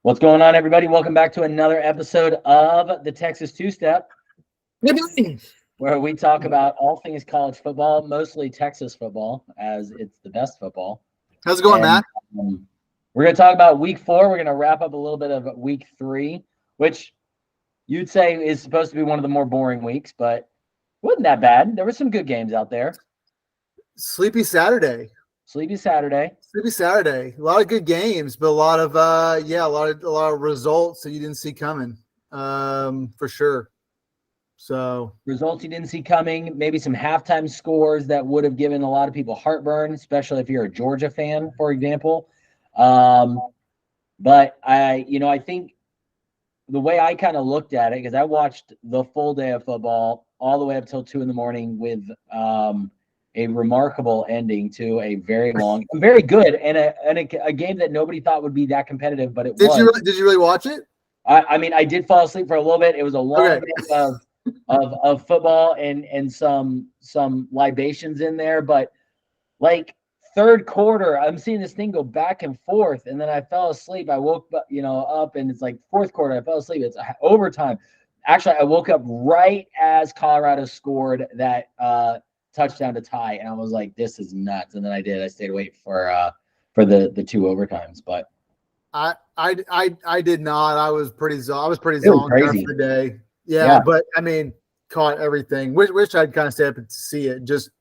What's going on, everybody? Welcome back to another episode of the Texas Two-Step, where we talk about all things college football, mostly Texas football, as it's the best football. How's it going, Matt? We're going to talk about week 4. We're going to wrap up a little bit of week 3, which you'd say is supposed to be one of the more boring weeks, but wasn't that bad. There were some good games out there. Sleepy Saturday. A lot of good games, but a lot of results that you didn't see coming, for sure. So results you didn't see coming, maybe some halftime scores that would have given a lot of people heartburn, especially if you're a Georgia fan, for example. But I think the way I kind of looked at it, because I watched the full day of football all the way up till 2 a.m. with a remarkable ending to a very long, very good, and a game that nobody thought would be that competitive, but it was. Did you really watch it? I mean, I did fall asleep for a little bit. It was a long day of football and some libations in there, but like third quarter, I'm seeing this thing go back and forth, and then I fell asleep. I woke up, and it's like fourth quarter. I fell asleep. It's overtime. Actually, I woke up right as Colorado scored that touchdown to tie, and I was like, "This is nuts." And then I stayed awake for the 2 overtimes, but I did not. I was pretty zoned out for the day. Yeah, but I mean, caught everything. Wish I'd kind of stay up and see it. Just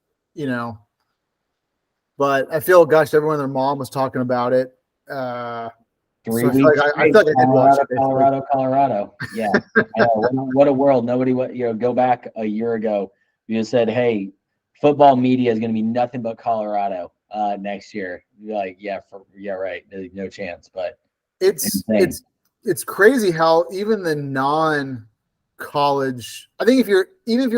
but I feel, gosh, everyone and their mom was talking about it. 3 weeks. I feel like I did watch it. Colorado. Yeah, what a world. Nobody go back a year ago. You said, "Hey, football media is going to be nothing but Colorado next year." You're like, yeah, right. There's no chance. But it's crazy how even the non-college. I think if you're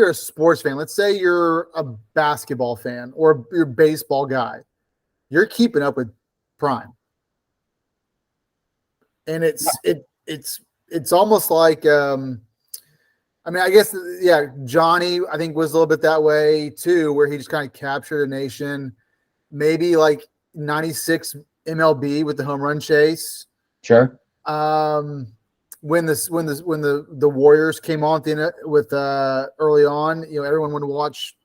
a sports fan, let's say you're a basketball fan or you're a baseball guy, you're keeping up with Prime, and it's almost like. I mean, I guess, Johnny, I think, was a little bit that way too, where he just kind of captured a nation. Maybe like 96 MLB with the home run chase. Sure. When the Warriors came on with early on, everyone wanted to watch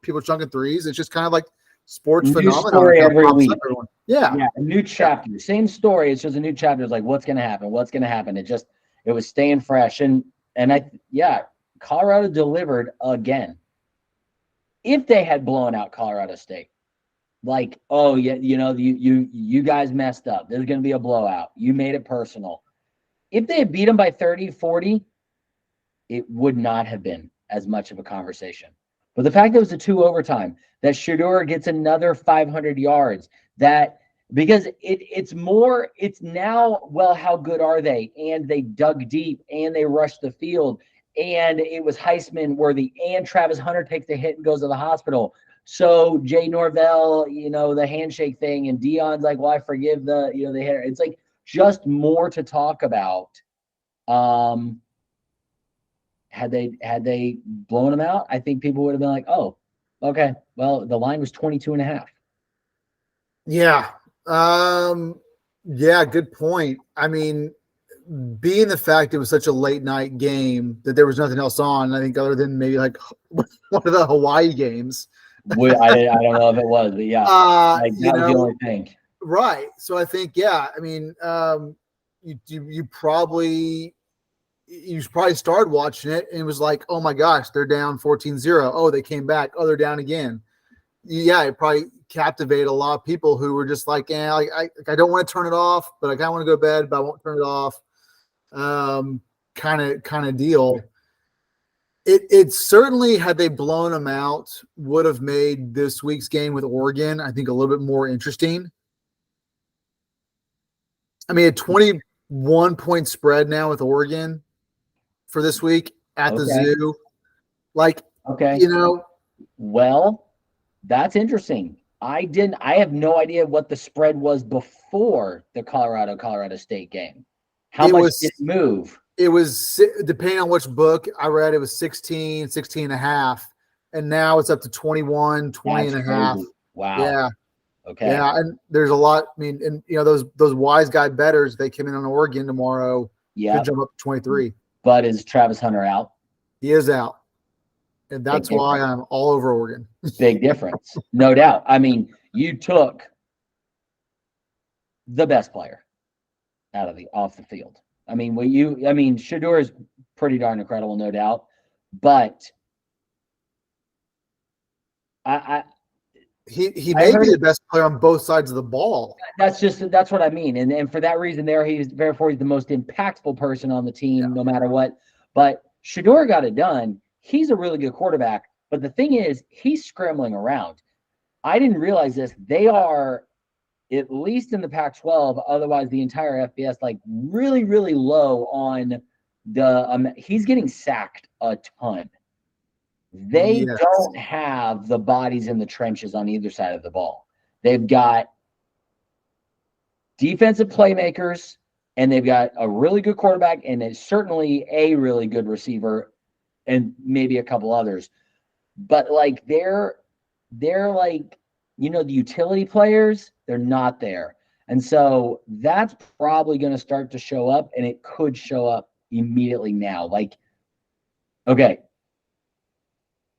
people chunking threes. It's just kind of like sports phenomenon. Story every week. Yeah, a new chapter. Same story. It's just a new chapter. It's like, what's going to happen? What's going to happen? It was staying fresh. And Colorado delivered again. If they had blown out Colorado State, like, oh yeah, you guys messed up. There's going to be a blowout. You made it personal. If they had beat them by 30, 40, it would not have been as much of a conversation. But the fact that it was a 2 overtime, that Shedeur gets another 500 yards, because it's now, well, how good are they? And they dug deep and they rushed the field, and it was Heisman worthy, and Travis Hunter takes the hit and goes to the hospital. So Jay Norvell, the handshake thing, and Dion's like, well, I forgive the hit. It's like just more to talk about. Had they blown them out, I think people would have been like, oh, okay, well, the line was 22.5. Yeah. Good point. I mean, being the fact it was such a late night game that there was nothing else on, I think, other than maybe like one of the Hawaii games. I don't know if it was, but yeah, that was the only thing. Right. So I think, I mean, you probably started watching it and it was like, oh my gosh, they're down 14-0. Oh, they came back. Oh, they're down again. Yeah, it probably captivated a lot of people who were just like, I don't want to turn it off, but I kind of want to go to bed, but I won't turn it off. Kind of deal. It certainly, had they blown them out, would have made this week's game with Oregon, I think, a little bit more interesting. I mean, a 21-point spread now with Oregon for this week at the Zoo. Like, well, that's interesting. I have no idea what the spread was before the Colorado State game. How much did it move? It was, depending on which book I read, it was 16 and a half. And now it's up to 21, 20 and a half. Wow. Yeah. Okay. Yeah, and there's a lot. I mean, and those wise guy betters, they came in on Oregon tomorrow. Yeah. Could jump up to 23. But is Travis Hunter out? He is out, and that's why I'm all over Oregon. Big difference, no doubt. I mean, you took the best player off the field. I mean, Shedeur is pretty darn incredible, no doubt. But he may be the best player on both sides of the ball. That's what I mean. And for that reason he's the most impactful person on the team, no matter what. But Shedeur got it done. He's a really good quarterback. But the thing is, he's scrambling around. I didn't realize this. They are, at least in the Pac-12, otherwise the entire FBS, like really, really low on the he's getting sacked a ton. They don't have the bodies in the trenches on either side of the ball. They've got defensive playmakers, and they've got a really good quarterback, and it's certainly a really good receiver, and maybe a couple others. But like they're like, the utility players, they're not there. And so that's probably going to start to show up, and it could show up immediately now. Like, okay,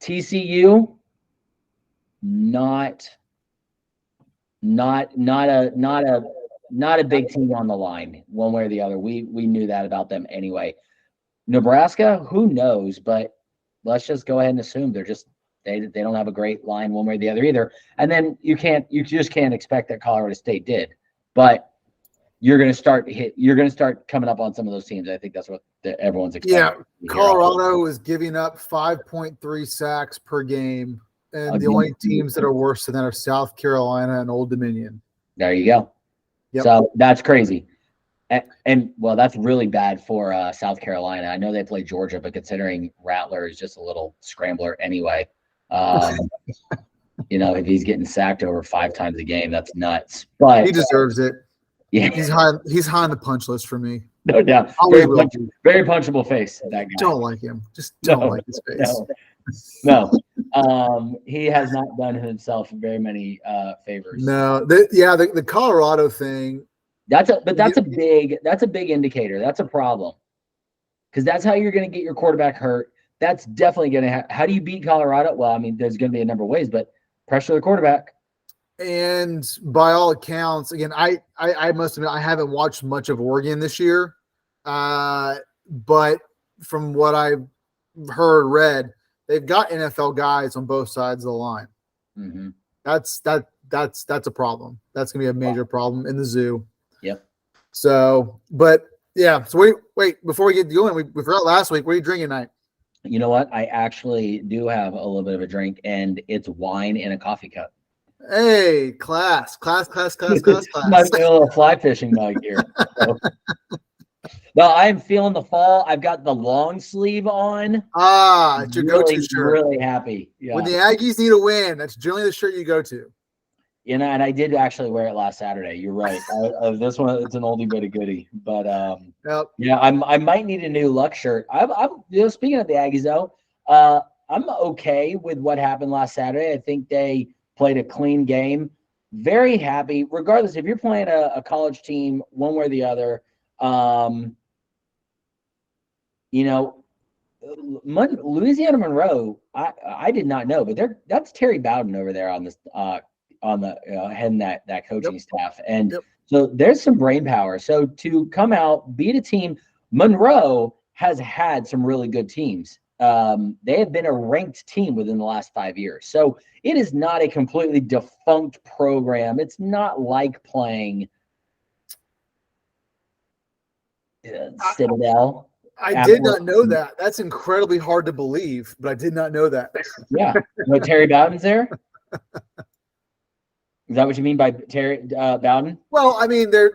TCU, not a big team on the line one way or the other. We knew that about them anyway. Nebraska, who knows, but let's just go ahead and assume they don't have a great line one way or the other either. And then you just can't expect that Colorado State did. But you're going to start coming up on some of those teams. I think that's what everyone's expecting. Yeah, Colorado is giving up 5.3 sacks per game, and the only teams that are worse than that are South Carolina and Old Dominion. There you go. Yep. So that's crazy. And well, that's really bad for South Carolina. I know they play Georgia, but considering Rattler is just a little scrambler anyway, if he's getting sacked over 5 times a game, that's nuts. But he deserves it. Yeah, he's high on the punch list for me. No doubt. Very punchable face. That guy. Don't like him. Just don't like his face. No. He has not done himself very many favors. No. The Colorado thing. That's a big indicator. That's a problem, because that's how you're going to get your quarterback hurt. That's definitely going to how do you beat Colorado? Well, I mean, there's going to be a number of ways, but pressure the quarterback. And by all accounts, again, I must admit I haven't watched much of Oregon this year, but from what I've read, they've got NFL guys on both sides of the line. Mm-hmm. That's a problem. That's gonna be a major problem in the zoo. Yep. So, but yeah. So wait before we get going, we forgot last week. What are you drinking tonight? You know what? I actually do have a little bit of a drink, and it's wine in a coffee cup. Hey, class. My little fly fishing mug here. So. Well, I'm feeling the fall. I've got the long sleeve on. It's your go-to shirt. Really happy. Yeah. When the Aggies need a win, that's generally the shirt you go to. And I did actually wear it last Saturday. You're right. This one, it's an oldie but a goodie. But yeah, I might need a new Luck shirt. I'm speaking of the Aggies though, I'm okay with what happened last Saturday. I think they played a clean game. Very happy, regardless if you're playing a college team one way or the other. Louisiana Monroe, I did not know, but that's Terry Bowden over there on this heading that coaching staff, and so there's some brain power. So to come out, beat a team, Monroe has had some really good teams. They have been a ranked team within the last 5 years. So it is not a completely defunct program. It's not like playing Citadel. I did not know that. That's incredibly hard to believe, but I did not know that. Yeah. Terry Bowden's there? Is that what you mean by Terry Bowden? Well, I mean, they're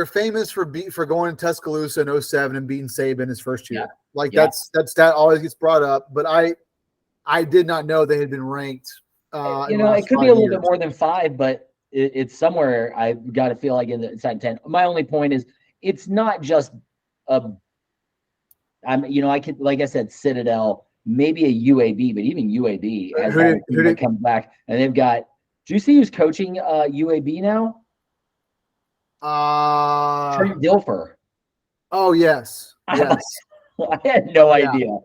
famous for going to Tuscaloosa in 2007 and beating Saban his first year. Yeah. That always gets brought up, but I did not know they had been ranked. It could be a little bit more than 5, but it's somewhere. I've got to feel like inside 10. My only point is it's not just I could, like I said, Citadel. Maybe a UAB, but even UAB has come back, and they've got Do you see who's coaching UAB now? Trent Dilfer. Oh yes, yes, I had no yeah. idea,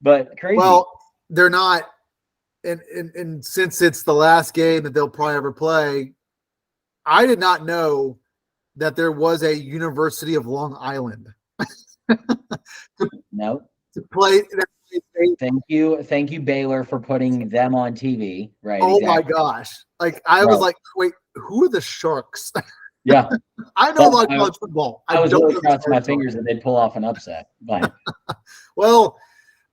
but crazy. Well, they're not, and since it's the last game that they'll probably ever play, I did not know that there was a University of Long Island No. to play. Thank you, Baylor, for putting them on TV. Right? Oh Exactly. my gosh! Like I was like, wait, who are the Sharks? Yeah. I know about college football. I was don't really know crossing my fingers that they'd pull off an upset. But well,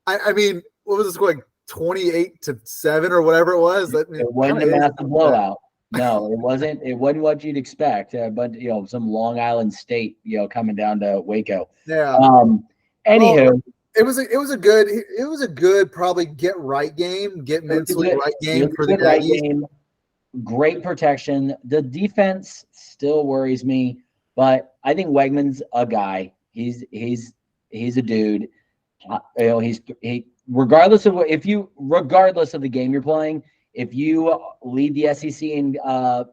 I mean, what was this like 28-7 or whatever it was? It wasn't a massive blowout. No, it wasn't. It wasn't what you'd expect. But some Long Island State, coming down to Waco. Yeah. Anywho, well, it was a good probably get right game, get mentally right game for the Aggies. Great protection. The defense still worries me, but I think Wegman's a guy. He's a dude. Regardless of the game you're playing, if you lead the SEC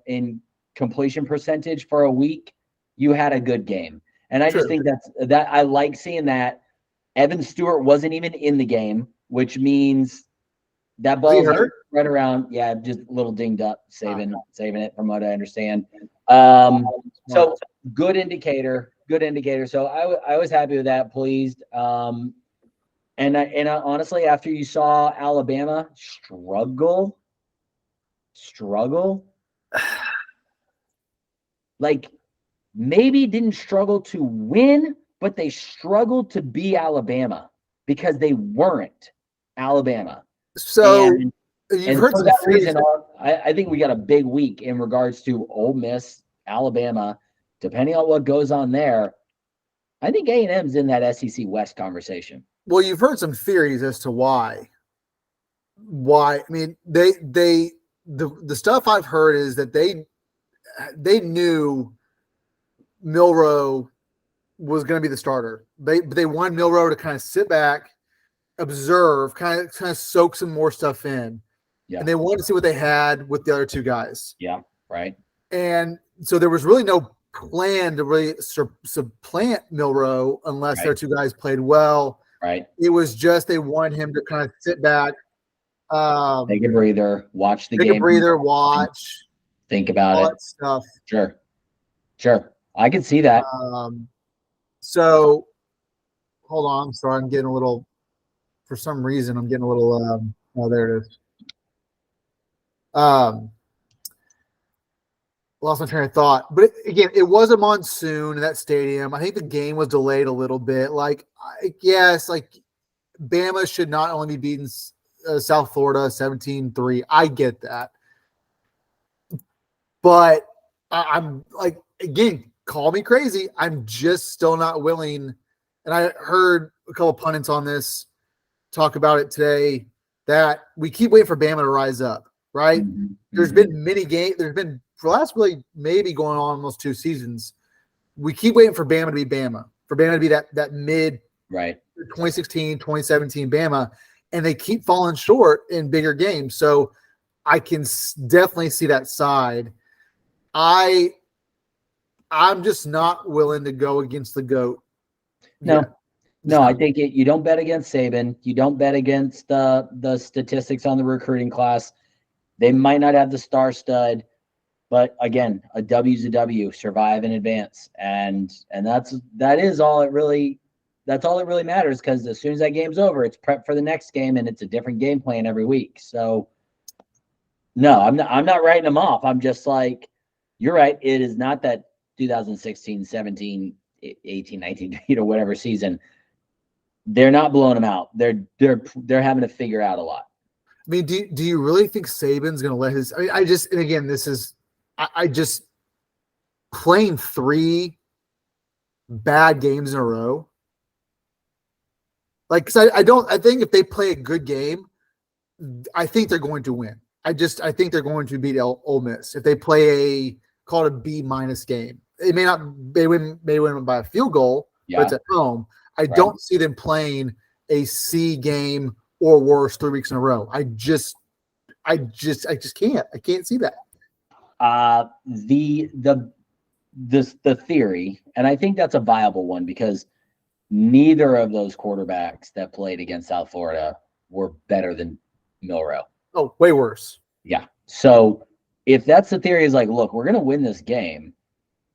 in completion percentage for a week, you had a good game. And I just think that I like seeing that. Evan Stewart wasn't even in the game, which means that ball's right around. Yeah, just a little dinged up, saving it from what I understand. So good indicator. So I was happy with that, pleased. And honestly, after you saw Alabama struggle, like maybe didn't struggle to win, but they struggled to be Alabama because they weren't Alabama. So and for that reason, I think we got a big week in regards to Ole Miss, Alabama. Depending on what goes on there, I think A&M's in that SEC West conversation. Well, you've heard some theories as to why. I mean, the stuff I've heard is that they knew Milroe was going to be the starter. They wanted Milroe to kind of sit back, observe, kind of soak some more stuff in. Yeah. And they wanted to see what they had with the other two guys. Yeah, right. And so there was really no plan to really supplant Milroe unless their two guys played well. Right. It was just they wanted him to kind of sit back, take a breather, watch the game. Take a breather, watch, think about all it. That stuff. Sure. I can see that. So, hold on. I'm sorry. I'm getting a little. For some reason, I'm getting a little. Oh, there it is. Lost my train of thought. But again, it was a monsoon in that stadium. I think the game was delayed a little bit. Like, yes, like Bama should not only be beating South Florida 17-3. I get that. But I'm like, again, call me crazy. I'm just still not willing. And I heard a couple pundits on this talk about it today that we keep waiting for Bama to rise up, right? Mm-hmm. There's been many games. There's been, for the last really maybe going on almost 2 seasons, we keep waiting for Bama to be Bama, for Bama to be that mid 2016, 2017 Bama, and they keep falling short in bigger games. So I can definitely see that side. I'm just not willing to go against the GOAT. No, I think you don't bet against Saban. You don't bet against the statistics on the recruiting class. They might not have the star stud, but again, a W's a W. Survive in advance, and that's all it really matters. Because as soon as that game's over, it's prep for the next game, and it's a different game plan every week. So, no, I'm not writing them off. I'm just like, you're right. It is not that 2016, 17, 18, 19, whatever season. They're not blowing them out. They're having to figure out a lot. I mean, do you really think Saban's going to let his? I mean, and again, this is I just playing 3 bad games in a row. Like, cause I think if they play a good game, I think they're going to win. I think they're going to beat Ole Miss if they play call it a B- game. It may win by a field goal, but it's at home. I don't see them playing a C game or worse 3 weeks in a row. I just can't. I can't see that. The theory, and I think that's a viable one because neither of those quarterbacks that played against South Florida were better than Milroe. Oh, way worse. Yeah. So if that's the theory, is like, look, we're going to win this game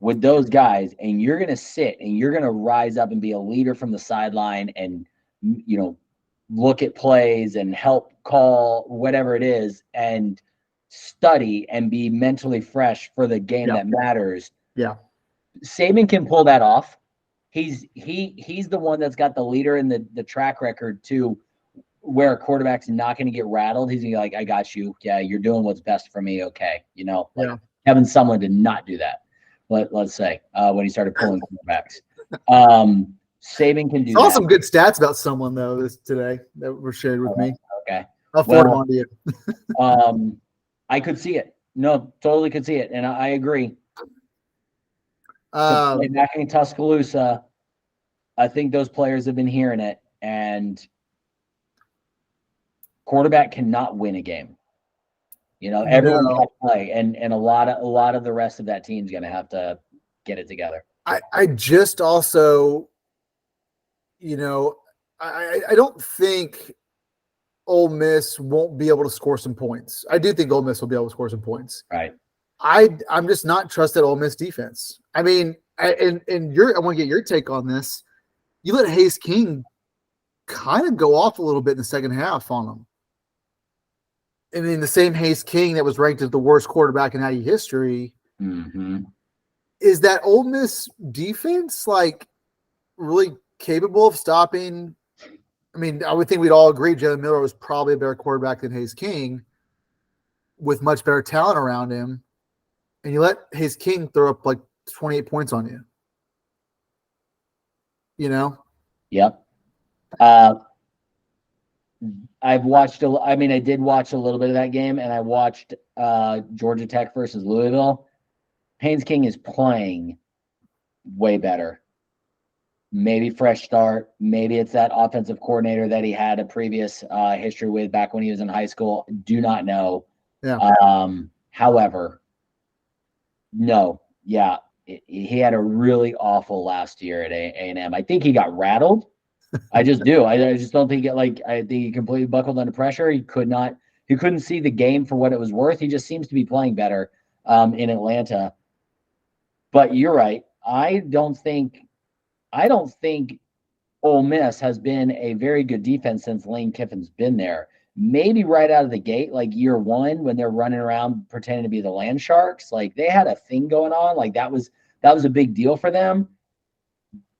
with those guys, and you're going to sit and you're going to rise up and be a leader from the sideline and, look at plays and help call whatever it is and study and be mentally fresh for the game that matters. Yeah. Saban can pull that off. He's the one that's got the leader in the track record to where a quarterback's not going to get rattled. He's going to be like, I got you. Yeah, you're doing what's best for me. Okay. Kevin Sumlin did not do that. Let's say when he started pulling quarterbacks. Saban can do that. Saw some good stats about someone though today that were shared with me. Okay. I'll forward them on to you. I could see it. No, totally could see it. And I agree. Back in Tuscaloosa, I think those players have been hearing it, and quarterback cannot win a game. Everyone can play, and a lot of the rest of that team's going to have to get it together. I just also, I don't think Ole Miss won't be able to score some points. I do think Ole Miss will be able to score some points. Right. I'm just not trusted Ole Miss defense. I mean, I want to get your take on this. You let Hayes King kind of go off a little bit in the second half on them. I mean, the same Hayes King that was ranked as the worst quarterback in IU history. Mm-hmm. Is that Ole Miss defense really capable of stopping? I mean, I would think we'd all agree Jalen Miller was probably a better quarterback than Hayes King with much better talent around him. And you let Hayes King throw up 28 points on you. Yep. I did watch a little bit of that game, and I watched Georgia Tech versus Louisville. Haynes King is playing way better. Maybe fresh start. Maybe it's that offensive coordinator that he had a previous history with back when he was in high school. Do not know. Yeah. However, no. Yeah. He had a really awful last year at A&M. I think he got rattled. I just do. I just don't think I think he completely buckled under pressure. He couldn't see the game for what it was worth. He just seems to be playing better in Atlanta. But you're right. I don't think Ole Miss has been a very good defense since Lane Kiffin's been there. Maybe right out of the gate, year one, when they're running around pretending to be the Land Sharks, they had a thing going on. That was a big deal for them.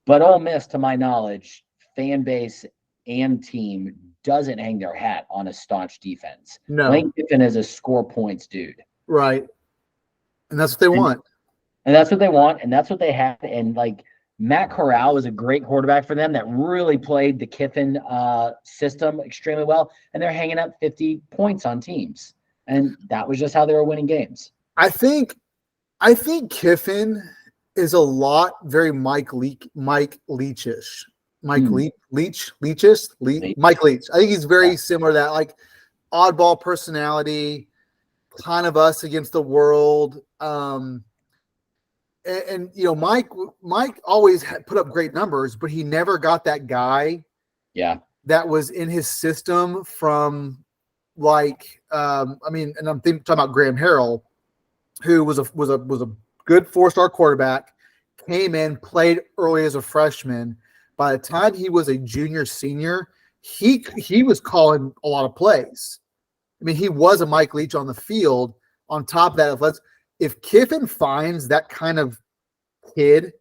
But Ole Miss, to my knowledge, fan base and team doesn't hang their hat on a staunch defense. No. Lane Kiffin is a score points dude. Right. And that's what they want. And that's what they want, and that's what they had. And Matt Corral was a great quarterback for them that really played the Kiffin system extremely well, and they're hanging up 50 points on teams. And that was just how they were winning games. I think Kiffin is a lot very Mike Leach-ish. Mike Leach. Mike Leach. I think he's very similar to that, oddball personality, kind of us against the world. And Mike always put up great numbers, but he never got that guy. Yeah. That was in his system from and I'm talking about Graham Harrell, who was a good 4-star quarterback, came in, played early as a freshman. By the time he was a junior, senior, he was calling a lot of plays. I mean, he was a Mike Leach on the field. On top of that, if Kiffin finds that kind of kid,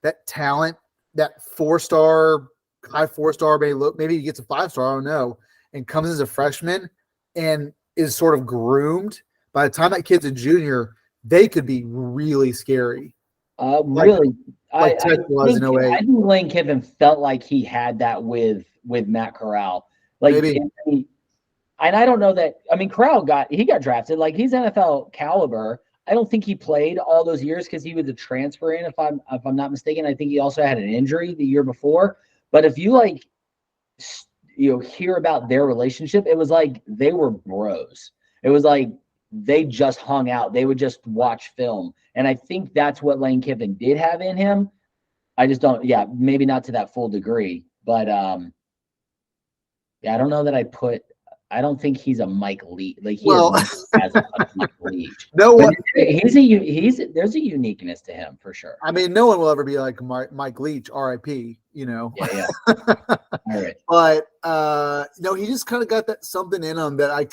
that talent, that 4-star, high 4-star, maybe he gets a 5-star, I don't know, and comes as a freshman and is sort of groomed, by the time that kid's a junior, they could be really scary. Really? Tech was in 08. I think Lane Kiffin felt like he had that with Matt Corral. Maybe. And I don't know that. I mean, Corral got drafted. He's NFL caliber. I don't think he played all those years because he was a transfer in. If I'm not mistaken, I think he also had an injury the year before. But if you hear about their relationship, it was like they were bros. It was like they just hung out. They would just watch film. And I think that's what Lane Kiffin did have in him. I just don't, maybe not to that full degree, but I don't know that I don't think he's a Mike Leach. Like he has a Mike Leach. No one. There's a uniqueness to him for sure. I mean, no one will ever be like Mike Leach, R.I.P. You know. Yeah. All right. But no, he just kind of got that something in him that I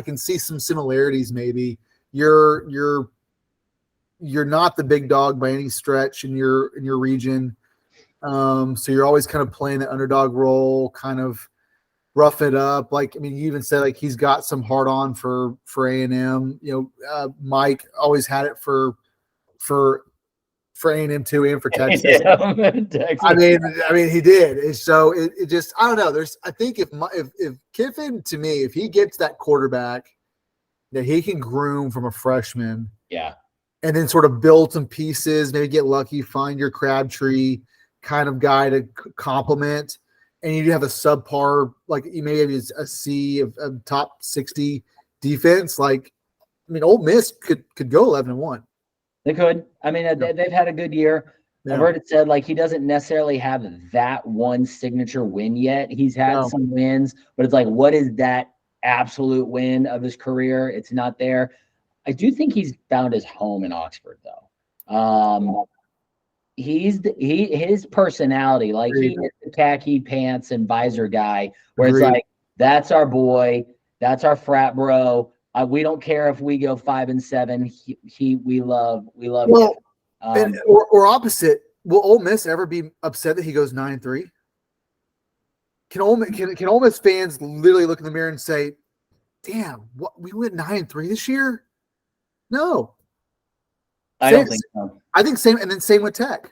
can see some similarities. Maybe you're not the big dog by any stretch in your region, so you're always kind of playing the underdog role, kind of rough it up. Like, I mean, you even said like he's got some hard on for A&M. You know, Mike always had it for A&M too, and for Texas. Texas. I mean, he did. And so it just, I don't know. I think if Kiffin, to me, if he gets that quarterback that he can groom from a freshman, and then sort of build some pieces, maybe get lucky, find your Crabtree kind of guy to complement. And you have a subpar, like you may have a C of top 60 defense. Like, I mean, Ole Miss could go 11-1. They could. I mean, they've had a good year. Yeah. I've heard it said like he doesn't necessarily have that one signature win yet. He's had some wins, but it's like, what is that absolute win of his career? It's not there. I do think he's found his home in Oxford, though. His personality, like he is the khaki pants and visor guy, where it's like, that's our boy, that's our frat bro. We don't care if we go 5-7. We love. Well, or opposite. Will Ole Miss ever be upset that he goes 9-3? Can Ole Miss fans literally look in the mirror and say, "Damn, what we went 9-3 this year"? No. I don't think so. I think same, and then same with Tech.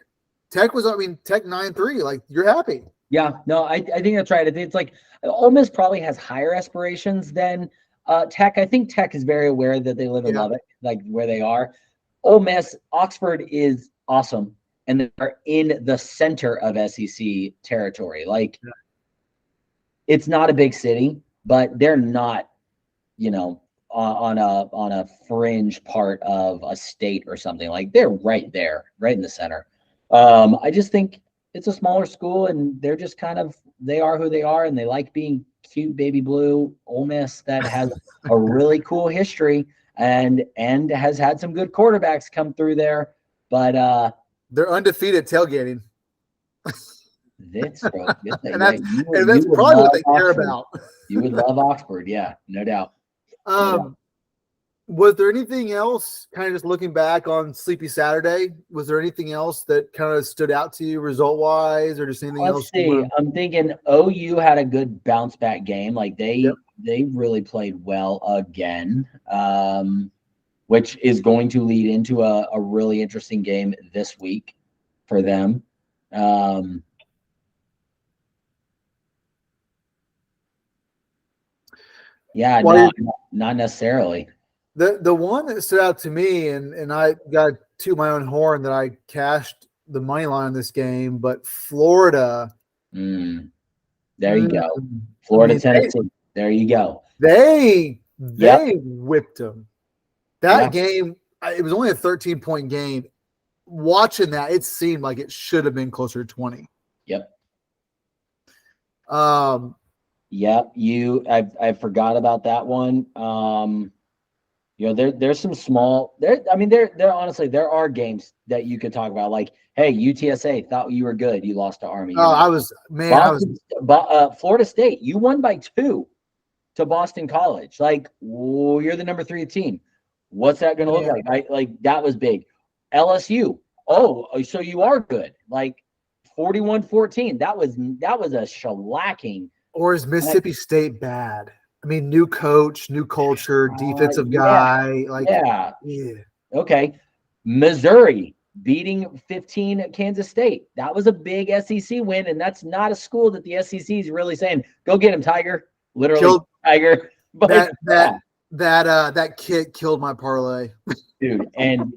Tech 9-3. Like, you're happy. Yeah, no, I think that's right. It's like Ole Miss probably has higher aspirations than Tech. I think Tech is very aware that they live in Lubbock, like where they are. Ole Miss, Oxford is awesome, and they're in the center of SEC territory. Like, it's not a big city, but they're not, on a fringe part of a state or something. Like, they're right there, right in the center. I just think it's a smaller school, and they're just they are who they are, and they like being cute baby blue. Ole Miss that has a really cool history and has had some good quarterbacks come through there, but they're undefeated tailgating. That's probably what they care about. You would love Oxford, yeah, no doubt. Was there anything else, kind of just looking back on Sleepy Saturday, was there anything else that kind of stood out to you result-wise, or just anything else? Let's see. I'm thinking OU had a good bounce-back game. Like, they really played well again, which is going to lead into a really interesting game this week for them. Not necessarily. The one that stood out to me, and I got to my own horn that I cashed the money line on this game, but Florida. There you go. Florida, Tennessee. There you go. They whipped them. That game, it was only a 13-point game. Watching that, it seemed like it should have been closer to 20. Yep. I forgot about that one. There's some small there. I mean, there honestly, there are games that you could talk about. Like, hey, UTSA thought you were good. You lost to Army. Florida State, you won by 2 to Boston College. Like, you're the number 3 team. What's that going to look like? Like, that was big. LSU. Oh, so you are good. Like, 41-14. That was a shellacking. Or is Mississippi State bad? I mean, new coach, new culture, defensive guy. Okay. Missouri beating 15 at Kansas State. That was a big SEC win, and that's not a school that the SEC is really saying, go get him, Tiger. Literally, Tiger. But that kid killed my parlay. Dude, and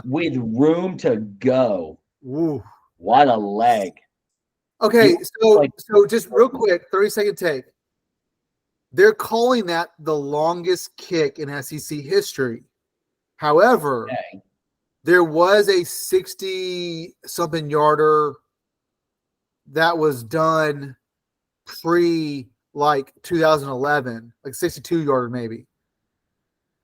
with room to go. Ooh. What a leg. Okay, so just real quick, 30-second take. They're calling that the longest kick in SEC history. However, Okay. there was a 60-something yarder that was done pre like 2011, like 62 yarder maybe.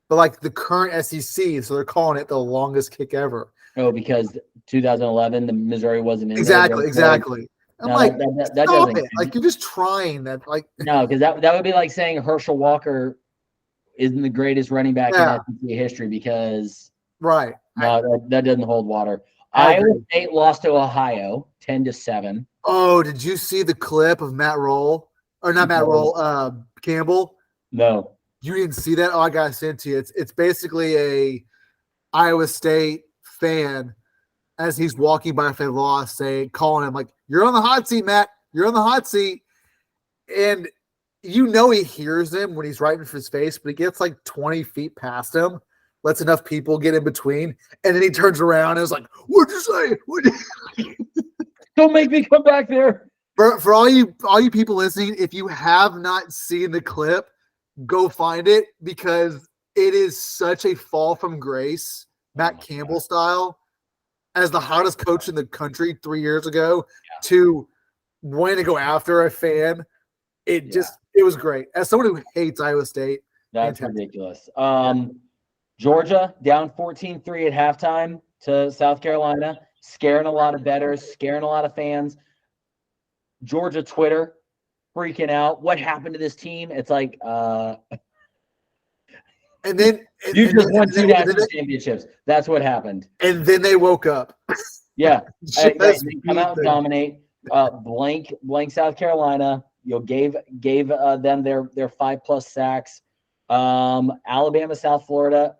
But like the current SEC, so they're calling it the longest kick ever. Oh, because 2011, the Missouri wasn't in Exactly, there. exactly. I'm No, like, that stop doesn't it. Like, you're just trying that. Like, no, because that would be like saying Herschel Walker isn't the greatest running back in yeah, SEC history because right. no, that doesn't hold water. I Iowa agree. State lost to Ohio 10-7. Oh, did you see the clip of Matt Roll? Or not Matt No, Roll, Campbell? no. You didn't see that? Oh, I got to send it to you. It's basically a Iowa State fan as he's walking by if they lost, saying, calling him like, "You're on the hot seat, Matt. You're on the hot seat." And you know he hears him when he's right in his face, but he gets like 20 feet past him, lets enough people get in between, and then he turns around and is like, "What'd you say? What'd you-" Don't make me come back there. For all you people listening, if you have not seen the clip, go find it because it is such a fall from grace, Matt Campbell style, as the hottest coach in the country 3 years ago, to wanting to go after a fan. It was great. As someone who hates Iowa State, That's fantastic. ridiculous. Georgia down 14-3 at halftime to South Carolina, scaring a lot of bettors, scaring a lot of fans. Georgia Twitter freaking out. What happened to this team? It's like, And then you just won 2 national championships. That's what happened. And then they woke up. Yeah. They Just come out and beat them. dominate. Blank South Carolina. Gave them their 5+ sacks. Alabama, South Florida.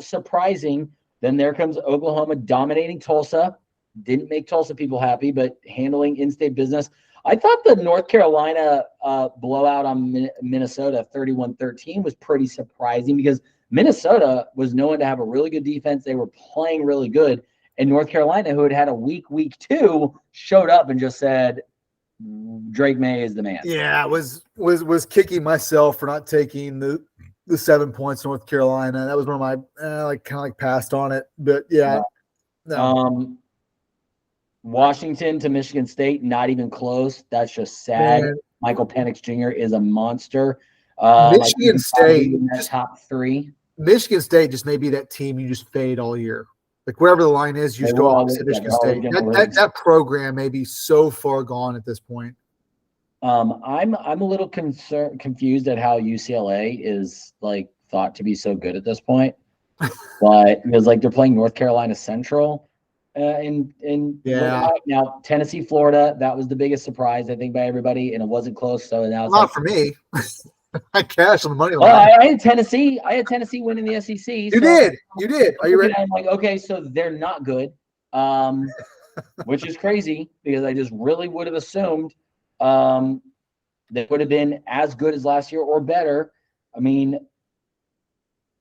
Surprising. Then there comes Oklahoma dominating Tulsa. Didn't make Tulsa people happy, but handling in-state business. I thought the North Carolina blowout on Minnesota 31-13 was pretty surprising because Minnesota was known to have a really good defense. They were playing really good. And North Carolina, who had had a week 2, showed up and just said, Drake May is the man. Yeah, I was kicking myself for not taking the 7 points North Carolina. That was one of my kind of passed on it. But yeah. No. Washington to Michigan State, not even close. That's just sad. Man. Michael Penix Jr. is a monster. Michigan State in that top 3. Michigan State just may be that team you just fade all year. Like wherever the line is, you just go opposite Michigan State. That program may be so far gone at this point. I'm a little confused at how UCLA is like thought to be so good at this point, but it was like they're playing North Carolina Central. Now Tennessee, Florida, that was the biggest surprise I think by everybody, and it wasn't close. So now it's not for me. I cashed on the money line. Well, I had Tennessee winning the SEC. You did. Are you ready? I'm like, okay, so they're not good, which is crazy because I just really would have assumed they would have been as good as last year or better. I mean,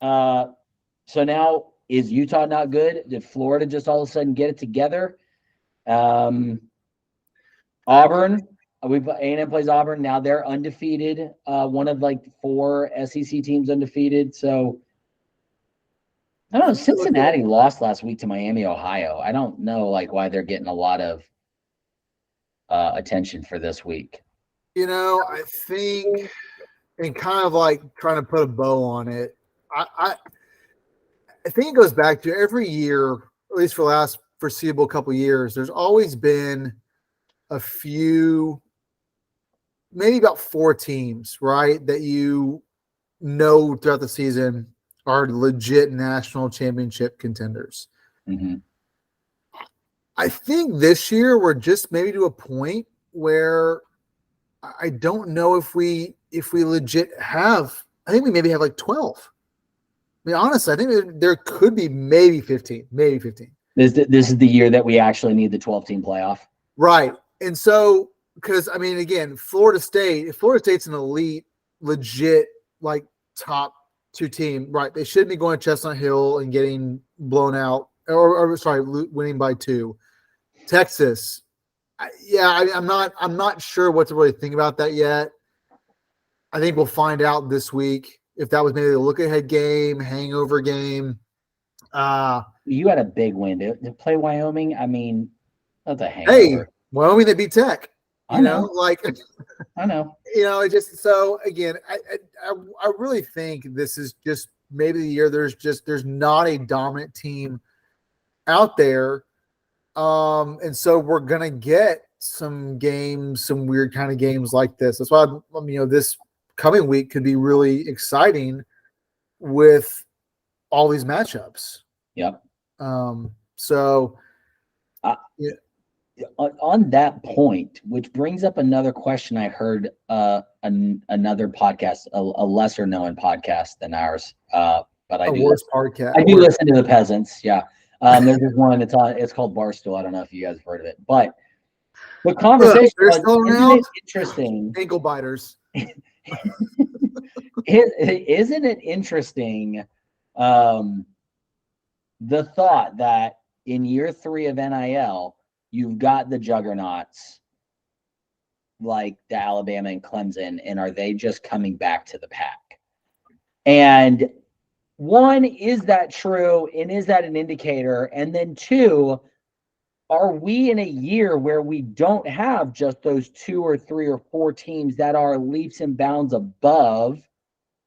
so now. Is Utah not good? Did Florida just all of a sudden get it together? Auburn, A&M plays Auburn. Now they're undefeated. One of like 4 SEC teams undefeated. So I don't know. Cincinnati lost last week to Miami, Ohio. I don't know why they're getting a lot of attention for this week. I think, and kind of trying to put a bow on it, I think it goes back to every year, at least for the last foreseeable couple of years, there's always been a few, maybe about 4 teams, right, that throughout the season are legit national championship contenders. Mm-hmm. I think this year we're just maybe to a point where I don't know if we legit have. I think we maybe have 12. I mean, honestly, I think there could be maybe 15. This is the year that we actually need the 12-team playoff. Right. And so, because, I mean, again, Florida State's an elite, legit, top 2 team, right? They shouldn't be going to Chestnut Hill and getting blown out winning by 2. Texas. I'm not sure what to really think about that yet. I think we'll find out this week if that was maybe a look-ahead game, hangover game. You had a big win to play Wyoming. I mean, that's a hangover. Hey, Wyoming, they beat Tech. I know. I know. It just, so again, I really think this is just maybe the year there's not a dominant team out there. And so we're gonna get some games, some weird kind of games like this. That's why this coming week could be really exciting with all these matchups. Yep. So yeah. On that point, which brings up another question I heard another podcast, a lesser known podcast than ours, but I do listen to the Peasants. Yeah, there's this one. It's called Barstool. I don't know if you guys have heard of it, but the conversation isn't it interesting? Ankle biters. Isn't it interesting? The thought that in year 3 of NIL, you've got the juggernauts like the Alabama and Clemson, and are they just coming back to the pack? And one, is that true? And is that an indicator? And then two, are we in a year where we don't have just those 2 or 3 or 4 teams that are leaps and bounds above,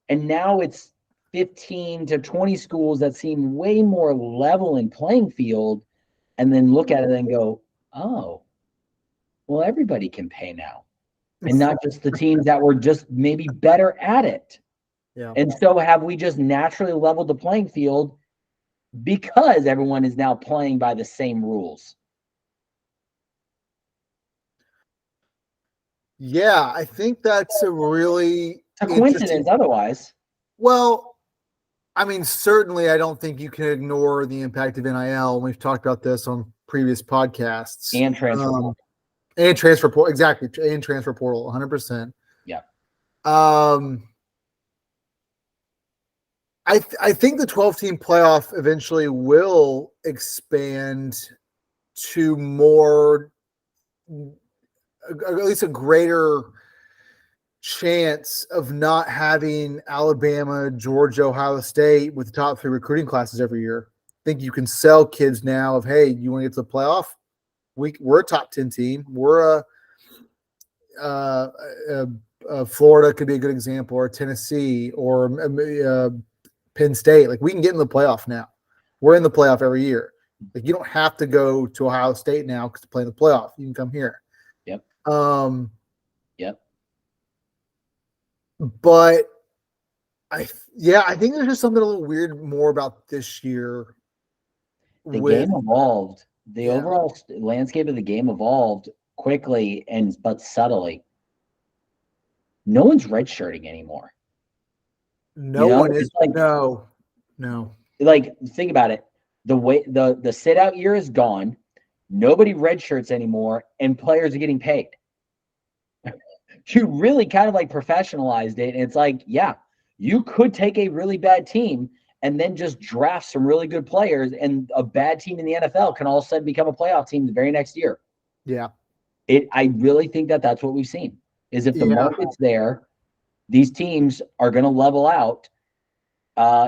and now it's 15 to 20 schools that seem way more level in playing field, and then look at it and go, oh, well, everybody can pay now, and not just the teams that were just maybe better at it. Yeah. And so have we just naturally leveled the playing field because everyone is now playing by the same rules? Yeah, I think that's a really coincidence otherwise. Well, I mean, certainly I don't think you can ignore the impact of NIL. We've talked about this on previous podcasts. And transfer portal. And transfer portal, exactly. And transfer portal, 100%. Yeah. I think the 12-team playoff eventually will expand to more, at least a greater chance of not having Alabama, Georgia, Ohio State with the top 3 recruiting classes every year. I think you can sell kids now of, hey, you want to get to the playoff? We're a top 10 team. We're Florida could be a good example, or Tennessee, or Penn State. Like, we can get in the playoff now. We're in the playoff every year. Like, you don't have to go to Ohio State now to play in the playoff. You can come here. Yep. Yep. But I think there's just something a little weird more about this year. The game evolved. The overall landscape of the game evolved quickly but subtly. No one's redshirting anymore. No one is. Like, no. Like, think about it. The way the sit out year is gone. Nobody redshirts anymore, and players are getting paid. You really kind of like professionalized it. And it's like, yeah, you could take a really bad team and then just draft some really good players, and a bad team in the NFL can all of a sudden become a playoff team the very next year. Yeah. I really think that's what we've seen, is if the market's there, these teams are going to level out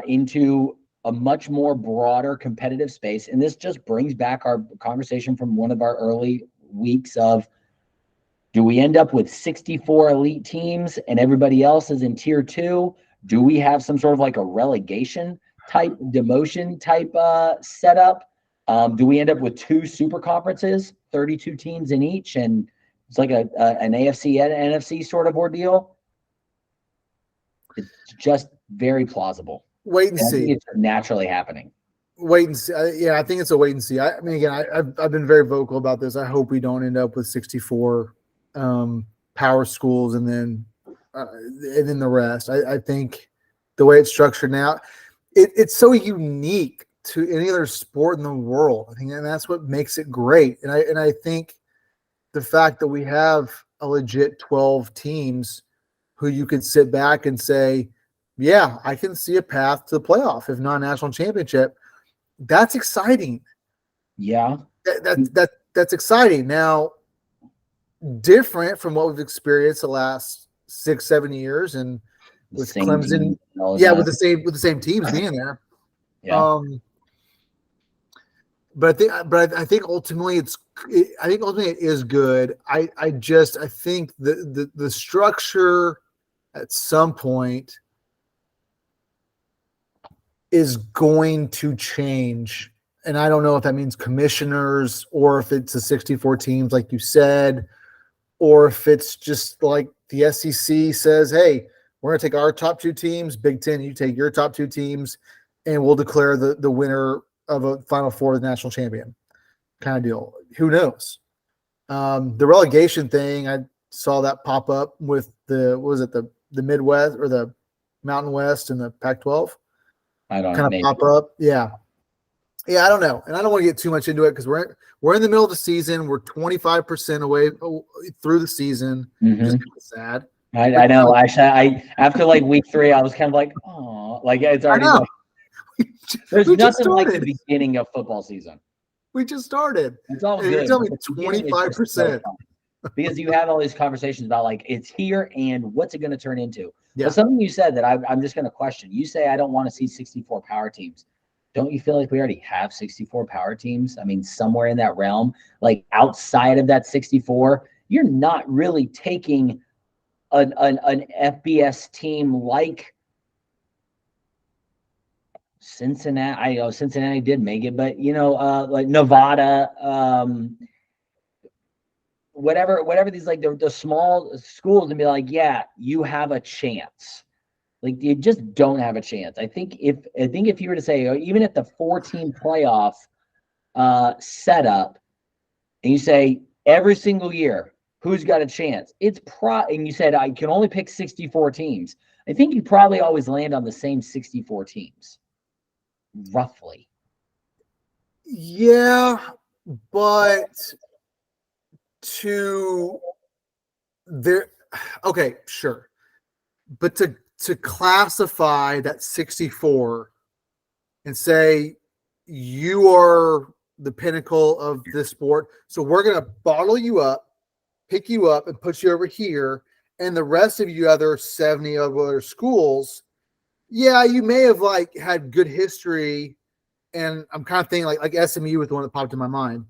into a much more broader competitive space. And this just brings back our conversation from one of our early weeks of, do we end up with 64 elite teams and everybody else is in tier 2? Do we have some sort of like a relegation type, demotion type setup? Do we end up with 2 super conferences, 32 teams in each, and it's like an AFC and NFC sort of ordeal? It's just very plausible. Wait and see. It's naturally happening. Wait and see. I think it's a wait and see. I mean, again, I've been very vocal about this. I hope we don't end up with 64 power schools and then the rest. I think the way it's structured now, it's so unique to any other sport in the world. I think, and that's what makes it great. And I think the fact that we have a legit 12 teams who you could sit back and say, yeah, I can see a path to the playoff, if not a national championship. That's exciting. Yeah. That's exciting. Now, different from what we've experienced the last 6-7 years, and The with same Clemson, team all the yeah, time. with the same teams being there. Yeah. But I think ultimately it is good. I think the structure at some point is going to change. And I don't know if that means commissioners or if it's a 64 teams, like you said, or if it's just like the SEC says, hey, we're going to take our top 2 teams, Big Ten, you take your top 2 teams, and we'll declare the winner of a Final Four, the national champion kind of deal. Who knows? The relegation thing, I saw that pop up with the Midwest or the Mountain West and the Pac-12. I don't kind of pop up. Yeah. I don't know, and I don't want to get too much into it because we're in the middle of the season. We're 25% away through the season. Mm-hmm. Just kind of sad. I know. Actually, I after like week 3, I was kind of like, oh, like it's already. Like, there's nothing like the beginning of football season. We just started. It's all and good. You're telling me 25%. Because you have all these conversations about like it's here and what's it going to turn into. Yeah. But something you said that I'm just going to question. You say I don't want to see 64 power teams. Don't you feel like we already have 64 power teams? I mean, somewhere in that realm, like outside of that 64, you're not really taking an FBS team like Cincinnati. I know Cincinnati did make it, but like Nevada, whatever these like the small schools, and be like, yeah, you have a chance. Like you just don't have a chance. I think if you were to say, even at the 14 playoff setup, and you say every single year who's got a chance, and you said I can only pick 64 teams. I think you probably always land on the same 64 teams, roughly. Yeah, but okay, sure, but to classify that 64 and say you are the pinnacle of this sport, so we're going to bottle you up, pick you up, and put you over here, and the rest of you other 70 other schools, yeah, you may have like had good history, and I'm kind of thinking like SMU was the one that popped in my mind.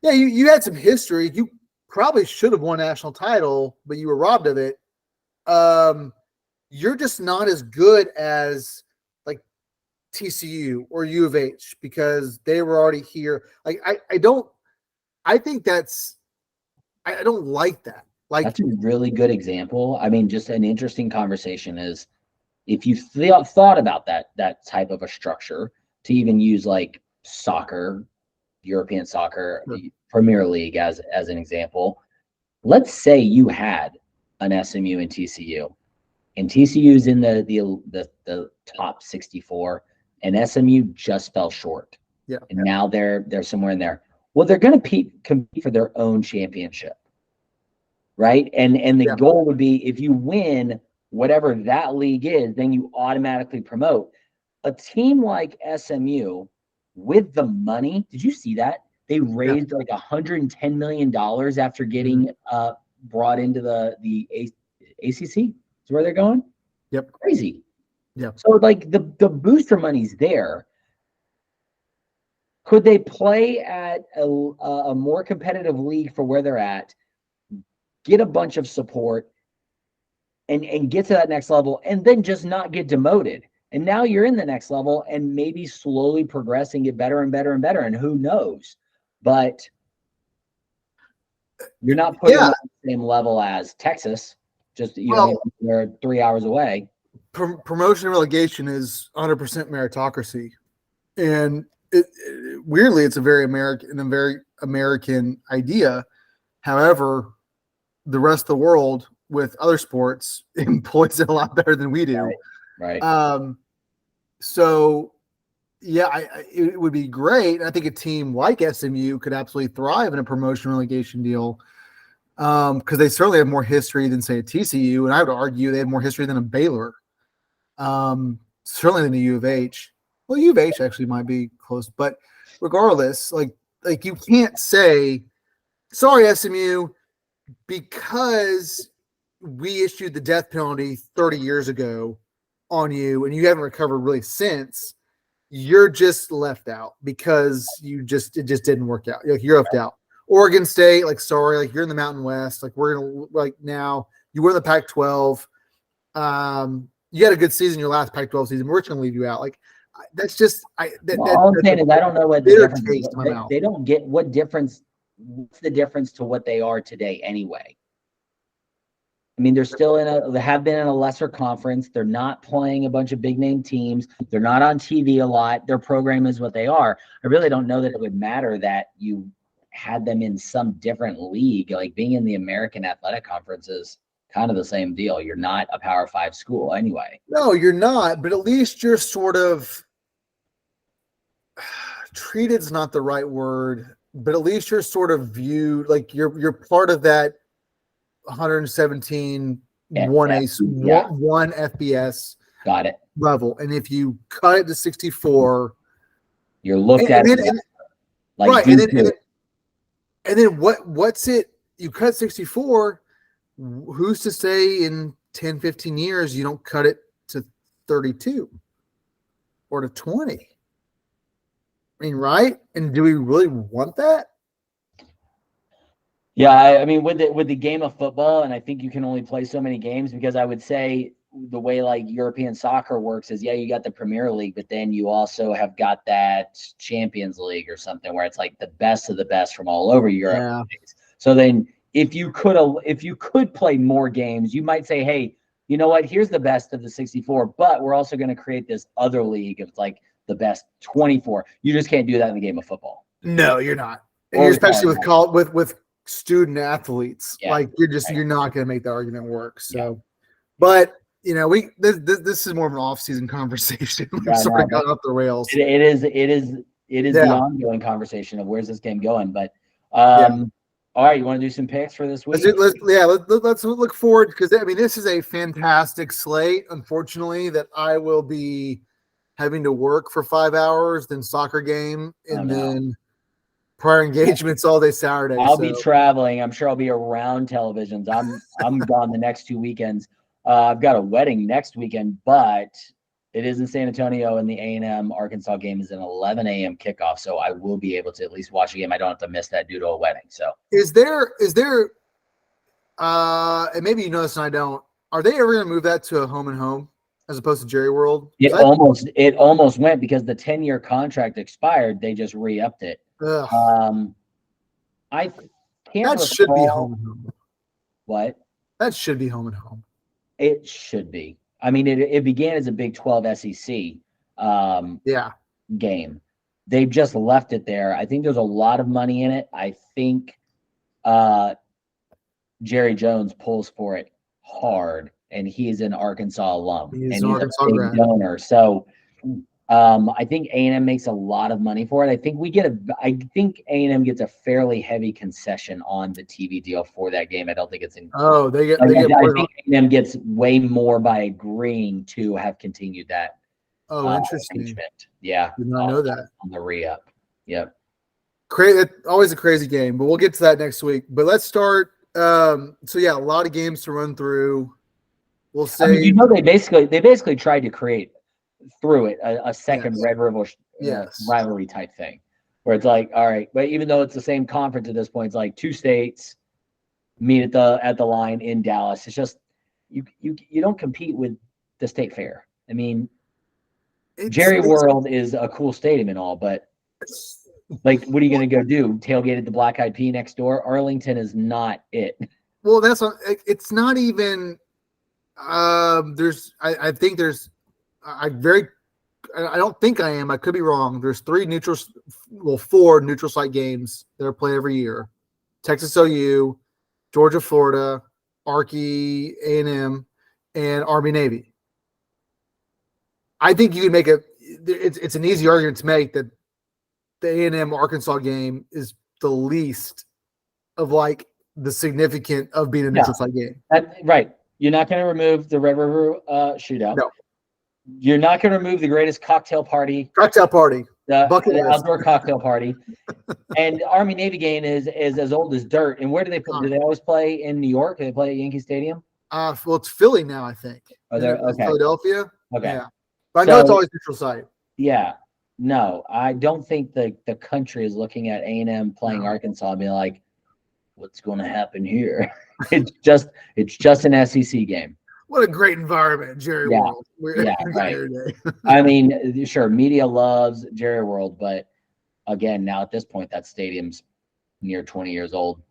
Yeah, you had some history. You probably should have won a national title, but you were robbed of it. You're just not as good as like TCU or U of H because they were already here. Like I don't like that. Like that's a really good example. I mean, just an interesting conversation is if you thought about that type of a structure to even use like soccer, European soccer, Premier League as an example. Let's say you had an SMU and TCU. And TCU is in the top 64, and SMU just fell short. Yeah. And now they're somewhere in there. Well, they're going to compete for their own championship, right? And the goal would be if you win whatever that league is, then you automatically promote. A team like SMU with the money, did you see that? They raised like $110 million after getting brought into the ACC. Is where they're going. Yep. Crazy. Yep. So like the booster money's there. Could they play at a more competitive league for where they're at, get a bunch of support, and get to that next level, and then just not get demoted? And now you're in the next level and maybe slowly progress and get better and better and better. And who knows? But you're not putting them on the same level as Texas. Just they're 3 hours away. Promotion and relegation is 100% meritocracy, and weirdly, it's a very American idea. However, the rest of the world with other sports employs it a lot better than we do. Right. So, yeah, it would be great. I think a team like SMU could absolutely thrive in a promotion relegation deal. Because they certainly have more history than, say, a TCU, and I would argue they have more history than a Baylor. Certainly than a U of H. Well, U of H actually might be close, but regardless, like you can't say, sorry, SMU, because we issued the death penalty 30 years ago on you and you haven't recovered really since, you're just left out because it just didn't work out. You're left out. Oregon State, like, sorry, like, you're in the Mountain West. Like, we're going to, like, now you were in the Pac-12. You had a good season your last Pac-12 season. We're going to leave you out. Like, that's just all I'm saying is I don't know what the difference is. They don't get what difference. What's the difference to what they are today anyway? I mean, they have been in a lesser conference. They're not playing a bunch of big name teams. They're not on TV a lot. Their program is what they are. I really don't know that it would matter that you had them in some different league. Like, being in the American Athletic Conference is kind of the same deal. You're not a Power 5 school anyway. No, you're not, but at least you're sort of treated's not the right word, but at least you're sort of viewed like you're part of that 117 one FBS got it level. And if you cut it to 64, you're looked at like right. And then what's it? You cut 64. Who's to say in 10, 15 years you don't cut it to 32 or to 20? I mean, right? And do we really want that? Yeah, I mean, with the game of football, and I think you can only play so many games, because I would say the way like European soccer works is, yeah, you got the Premier League, but then you also have got that Champions League or something where it's like the best of the best from all over Europe. Yeah. So then if you could play more games, you might say, hey, you know what? Here's the best of the 64, but we're also going to create this other league of like the best 24. You just can't do that in the game of football. No, you're not. And especially with student athletes, like you're not going to make the argument work. So, but you know, this is more of an off-season conversation. We sort of got off the rails. It is the ongoing conversation of where's this game going. But all right, you want to do some picks for this week? Let's look forward, because I mean, this is a fantastic slate. Unfortunately, that I will be having to work for 5 hours, then soccer game, and then prior engagements all day Saturday. I'll be traveling. I'm sure I'll be around televisions. I'm gone the next 2 weekends. I've got a wedding next weekend, but it is in San Antonio, and the A&M Arkansas game is an 11 a.m. kickoff, so I will be able to at least watch a game. I don't have to miss that due to a wedding. So is there and maybe you know this and I don't, are they ever going to move that to a home and home as opposed to Jerry World? It almost went, because the 10-year contract expired. They just re-upped it. Ugh. I can't. That should be home and home. What? That should be home and home. It should be. I mean, it began as a Big 12 SEC game. They've just left it there. I think there's a lot of money in it. I think Jerry Jones pulls for it hard, and he's an Arkansas alum. He's a big donor. So I think A&M makes a lot of money for it. I think A&M gets a fairly heavy concession on the TV deal for that game. I don't think it's I think A&M gets way more by agreeing to have continued that. Oh, interesting. Arrangement. Yeah. Did not know that. On the re-up. Yep. Always a crazy game, but we'll get to that next week. But let's start. A lot of games to run through. We'll say, they basically tried to create through it a second Red River rivalry type thing, where it's like, all right, but even though it's the same conference at this point, it's like two states meet at the line in Dallas. It's just you don't compete with the state fair. I mean, Jerry World is a cool stadium and all, but like, what are you going to go do? Tailgate at the Black Eyed Pea next door? Arlington is not it. Well, it's not even. I don't think I am. I could be wrong. There's four neutral site games that are played every year: Texas OU, Georgia, Florida, Arky, A&M, and Army Navy. I think you can make it's an easy argument to make that the A&M Arkansas game is the least of like the significant of being a neutral site game. Right. You're not going to remove the Red River shootout. No. You're not going to remove the greatest cocktail party. The outdoor cocktail party. And the Army Navy game is as old as dirt. And where do they play? Do they always play in New York? Do they play at Yankee Stadium? Well, it's Philly now, I think. Oh, they're okay. Philadelphia. Okay. Yeah, but I So, know it's always neutral site. Yeah. No, I don't think the country is looking at A&M playing Arkansas and being like, what's going to happen here? it's just an SEC game. What a great environment, Jerry World. Yeah, right. I mean, sure, media loves Jerry World, but again, now at this point, that stadium's near 20 years old.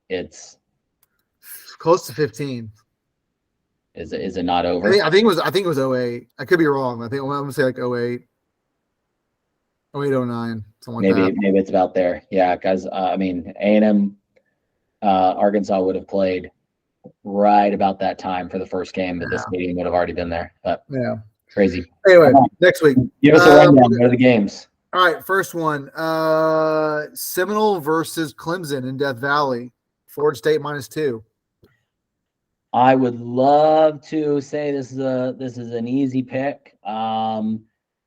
It's close to 15. Is it not over? I think it was 08. I could be wrong. I'm gonna say like 08. 08, 09, something like that. Maybe it's about there. Yeah, because I mean, A&M Arkansas would have played right about that time for the first game, but the stadium would have already been there. But crazy. Anyway, next week. Give us a rundown. What are the games? All right, first one. Seminole versus Clemson in Death Valley. Florida State -2. I would love to say this is an easy pick.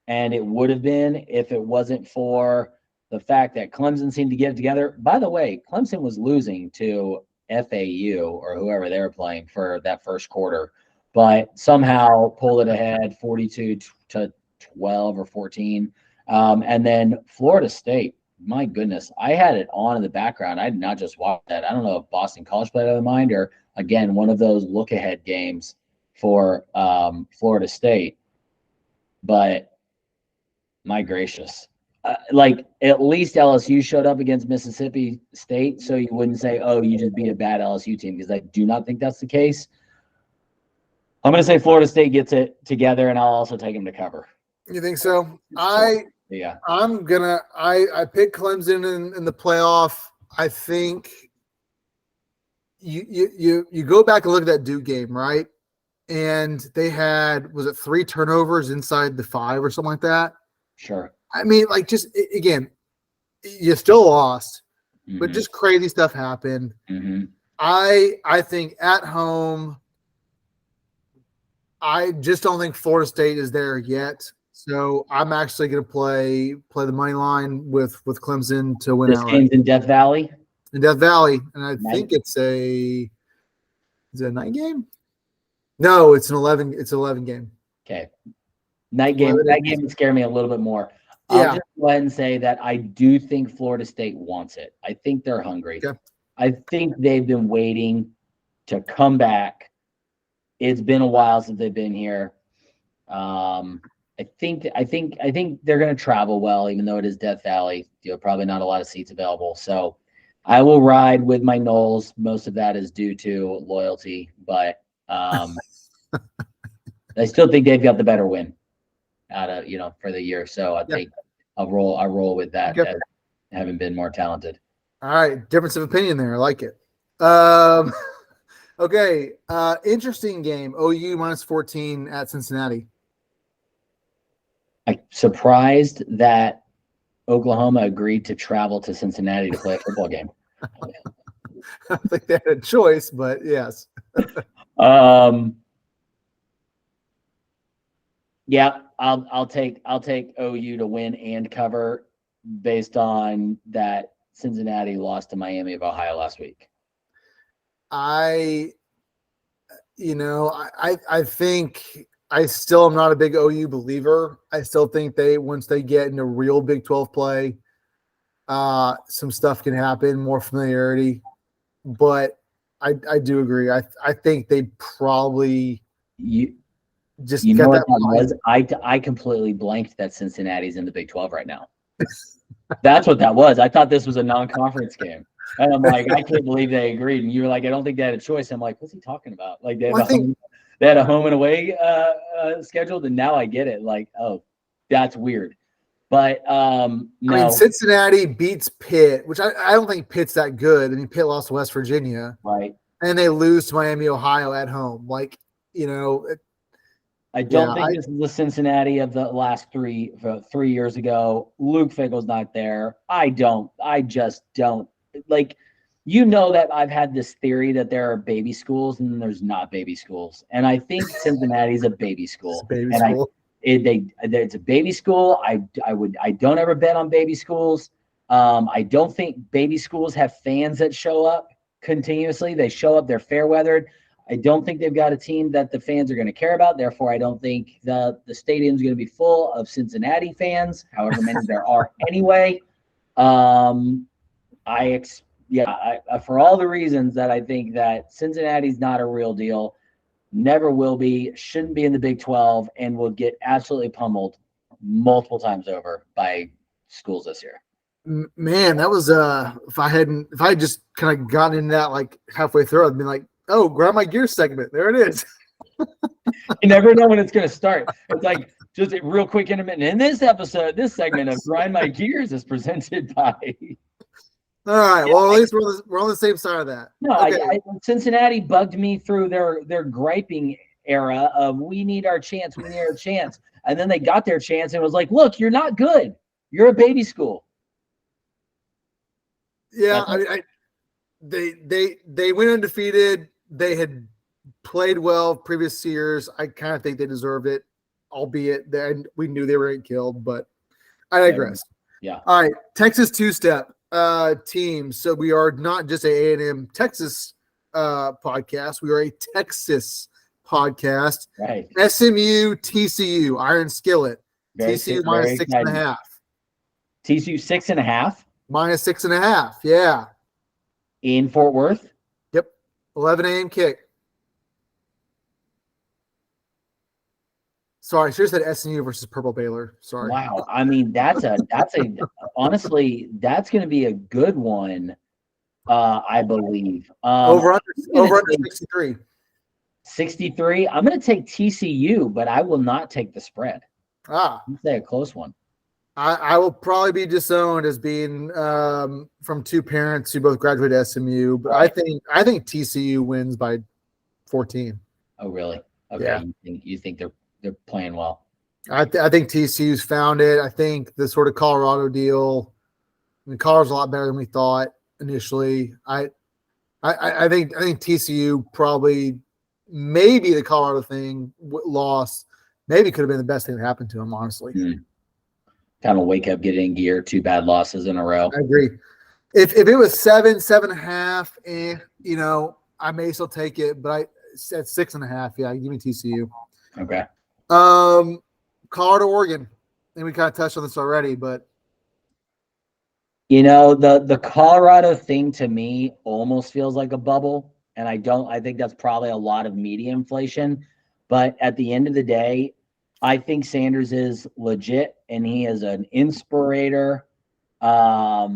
And it would have been if it wasn't for the fact that Clemson seemed to get it together. By the way, Clemson was losing to FAU or whoever they were playing for that first quarter, but somehow pulled it ahead 42-12 or 14. And then Florida State, my goodness, I had it on in the background. I did not just watch that. I don't know if Boston College played out of the mind or, again, one of those look-ahead games for Florida State. But my gracious. Like, at least LSU showed up against Mississippi State, so you wouldn't say, oh, you just beat a bad LSU team, because I do not think that's the case. I'm going to say Florida State gets it together, and I'll also take them to cover. You think so? I pick Clemson in the playoff. I think you go back and look at that Duke game, right? And they had, was it 3 turnovers inside the 5 or something like that? Sure. I mean, like, just again, you still lost, but just crazy stuff happened. I think at home, I just don't think Florida State is there yet. So I'm actually going to play the money line with Clemson to win. This game's in Death Valley. In Death Valley, and I think is it a night game? No, it's an 11. It's an 11 game. Okay. Night game would scare me a little bit more. I'll just go ahead and say that I do think Florida State wants it. I think they're hungry. Okay. I think they've been waiting to come back. It's been a while since they've been here. I think they're going to travel well, even though it is Death Valley. Probably not a lot of seats available. So I will ride with my Noles. Most of that is due to loyalty, but I still think they've got the better win out of for the year. So I think I'll roll with that. As having been more talented. All right, difference of opinion there. I like it. Okay, interesting game. OU -14 at Cincinnati. I'm surprised that Oklahoma agreed to travel to Cincinnati to play a football game. I think they had a choice, but yes. Yeah, I'll take OU to win and cover based on that Cincinnati lost to Miami of Ohio last week. I think I still am not a big OU believer. I still think once they get into real Big 12 play, some stuff can happen, more familiarity. But I do agree. I think they probably just you know what that was. I completely blanked that Cincinnati's in the Big 12 right now. That's what that was. I thought this was a non-conference game. And I'm like, I can't believe they agreed. And you were like, I don't think they had a choice. I'm like, what's he talking about? Like, they had a home and away scheduled, and now I get it. Like, oh, that's weird. But no. I mean, Cincinnati beats Pitt, which I don't think Pitt's that good. I mean, Pitt lost to West Virginia. Right. And they lose to Miami, Ohio at home. Like, I don't think this is the Cincinnati of the last 3 years ago. Luke Fickle's not there. I just don't. Like, that I've had this theory that there are baby schools and then there's not baby schools. And I think Cincinnati's a baby school. It's a baby school. I don't ever bet on baby schools. I don't think baby schools have fans that show up continuously. They show up, they're fair weathered. I don't think they've got a team that the fans are going to care about. Therefore, I don't think the stadium's going to be full of Cincinnati fans, however many there are anyway. For all the reasons that I think that Cincinnati's not a real deal, never will be, shouldn't be in the Big 12, and will get absolutely pummeled multiple times over by schools this year. Man, that was if I had just kind of gotten into that like halfway through, I'd been like, oh, grab my gear segment. There it is. You never know when it's going to start. It's like just a real quick intermittent. In this episode, this segment of Grind My Gears is presented by. All right. Well, at least we're on the same side of that. No, okay. Cincinnati bugged me through their griping era of we need our chance, and then they got their chance and was like, look, you're not good. You're a baby school. Yeah, they went undefeated. They had played well previous years. I kind of think they deserved it, albeit then we knew they were getting killed. But I digress. Yeah. All right, Texas two-step team. So we are not just a A&M Texas podcast. We are a Texas podcast. Right. SMU, TCU, Iron Skillet. TCU minus 6.5. TCU 6.5. Minus 6.5. Yeah. In Fort Worth. Yep. 11 a.m. kick. Sorry, I should have said SMU versus Purple Baylor. Sorry. Wow. I mean, honestly, that's going to be a good one. I believe. Over under 63. 63. I'm going to take TCU, but I will not take the spread. I'm going to say a close one. I will probably be disowned as being from two parents who both graduated SMU, but right. I think TCU wins by 14. Oh, really? Okay. Yeah. You think they're playing well? I think TCU's found it. I think the sort of Colorado deal. I mean, Colorado's a lot better than we thought initially. I think TCU probably maybe the Colorado thing loss maybe could have been the best thing that happened to them, honestly. Kind of wake up, get in gear, 2 bad losses in a row. I agree. If it was 7.5, I may still take it, but I said 6.5. Yeah, give me TCU. Okay. Colorado, Oregon. And we kind of touched on this already, but the Colorado thing to me almost feels like a bubble, and I think that's probably a lot of media inflation. But at the end of the day, I think Sanders is legit, and he is an inspirator, or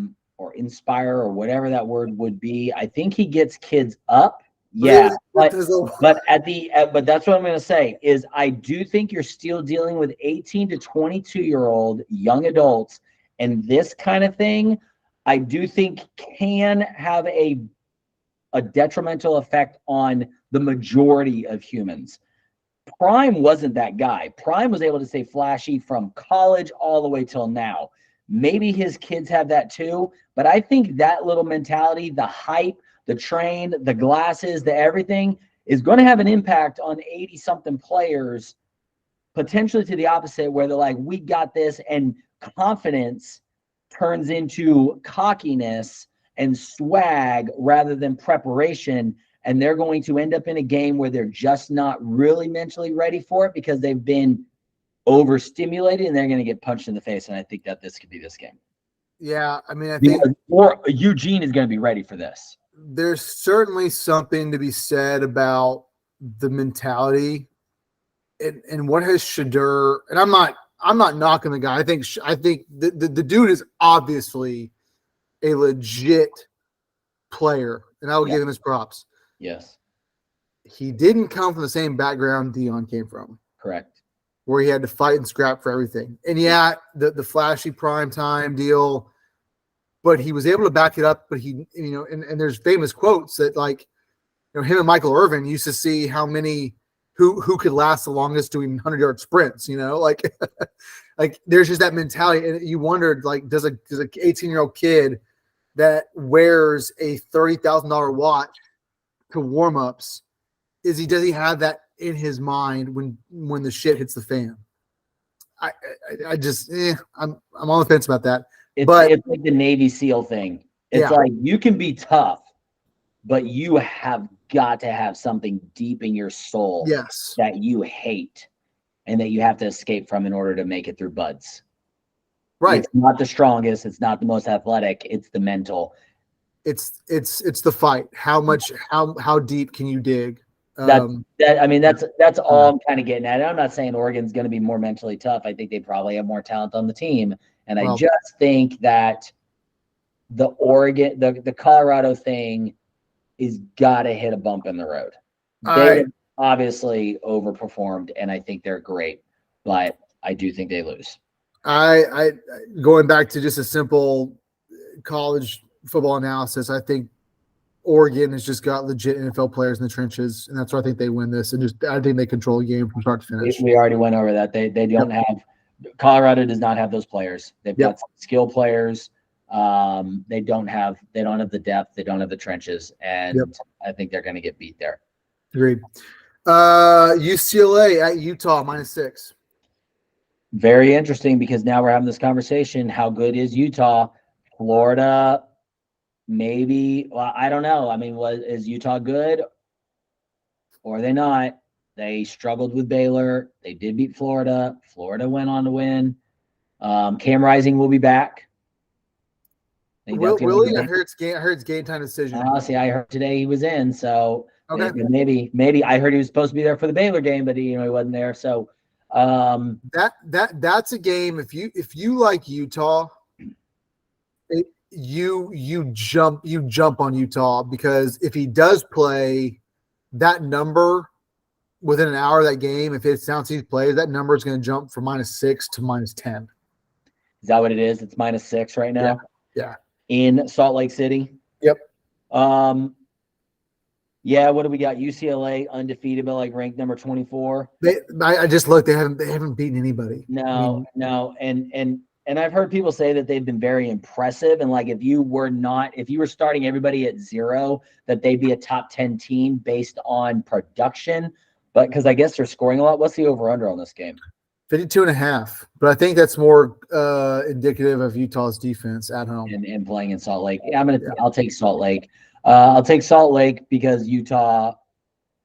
inspire, or whatever that word would be. I think he gets kids up. Yeah, but that's what I'm going to say is I do think you're still dealing with 18 to 22-year-old young adults, and this kind of thing, I do think can have a detrimental effect on the majority of humans. Prime wasn't that guy. Prime was able to stay flashy from college all the way till now. Maybe his kids have that too, but I think that little mentality, the hype, the train, the glasses, the everything is going to have an impact on 80-something players, potentially to the opposite, where they're like, we got this, and confidence turns into cockiness and swag rather than preparation. And they're going to end up in a game where they're just not really mentally ready for it because they've been overstimulated, and they're going to get punched in the face. And I think that this could be this game. Yeah, I mean, I think or Eugene is going to be ready for this. There's certainly something to be said about the mentality and what has Shedeur, and I'm not knocking the guy. I think the dude is obviously a legit player, and I will give him his props. Yes. He didn't come from the same background Dion came from. Correct. Where he had to fight and scrap for everything. And yeah, the flashy prime time deal, but he was able to back it up. But he, and there's famous quotes that him and Michael Irvin used to see how many who could last the longest doing 100-yard sprints, like there's just that mentality. And you wondered, does a 18-year-old kid that wears a $30,000 watch to warm-ups, does he have that in his mind when the shit hits the fan? I just I'm on the fence about that. It's like the Navy SEAL thing. It's like you can be tough, but you have got to have something deep in your soul Yes. that you hate and that you have to escape from in order to make it through buds. Right. It's not the strongest. It's not the most athletic. It's the mental. It's the fight. How deep can you dig? That's all I'm kind of getting at. I'm not saying Oregon's going to be more mentally tough. I think they probably have more talent on the team. And I just think that the Colorado thing is got to hit a bump in the road. They have obviously overperformed, and I think they're great, but I do think they lose. I going back to just a simple college football analysis, I think Oregon has just got legit NFL players in the trenches, and that's why I think they win this. And I think they control the game from start to finish. We already went over that. They don't have Colorado does not have those players. They've got skill players. They don't have the depth. They don't have the trenches, and I think they're going to get beat there. Agreed. UCLA at Utah -6. Very interesting because now we're having this conversation. How good is Utah? Florida, maybe. Well, I don't know. I mean, is Utah good or are they not? They struggled with Baylor. They did beat Florida. Florida went on to win. Cam Rising will be back. Really? I heard it's game time decision. See, I heard today he was in. So maybe I heard he was supposed to be there for the Baylor game, but he wasn't there. So that's a game. If you like Utah, you jump on Utah, because if he does play, that number within an hour of that game, if it sounds he plays, that number is going to jump from -6 to -10. Is that what it is? It's -6 right now. Yeah. In Salt Lake City. Yep. Yeah, what do we got? UCLA undefeated, but ranked number 24. I just looked. They haven't beaten anybody. No. And I've heard people say that they've been very impressive. And if you were starting everybody at 0, that they'd be a top 10 team based on production. But because I guess they're scoring a lot. What's the over/under on this game? 52.5. But I think that's more indicative of Utah's defense at home and playing in Salt Lake. Yeah, I'll take Salt Lake. I'll take Salt Lake because Utah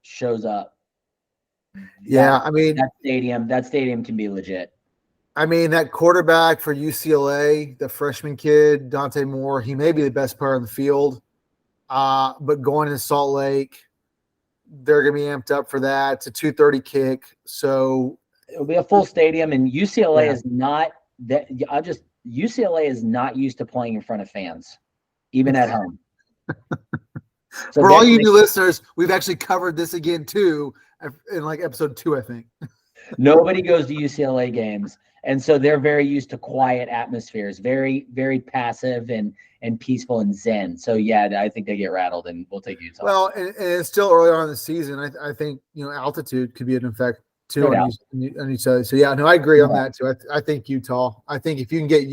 shows up. Yeah, that stadium can be legit. I mean, that quarterback for UCLA, the freshman kid, Dante Moore, he may be the best player on the field. But going to Salt Lake, they're going to be amped up for that. It's a 2:30 kick. So it'll be a full stadium, and UCLA is not that. UCLA is not used to playing in front of fans, even at home. So for all you new listeners, we've actually covered this again too in episode 2, I think. Nobody goes to UCLA games, and so they're very used to quiet atmospheres, very, very passive and peaceful and zen. So yeah, I think they get rattled, and we'll take Utah. Well, and it's still early on in the season. I think altitude could be an effect too on each other. So yeah, no, I agree on that too. I think Utah. I think if you can get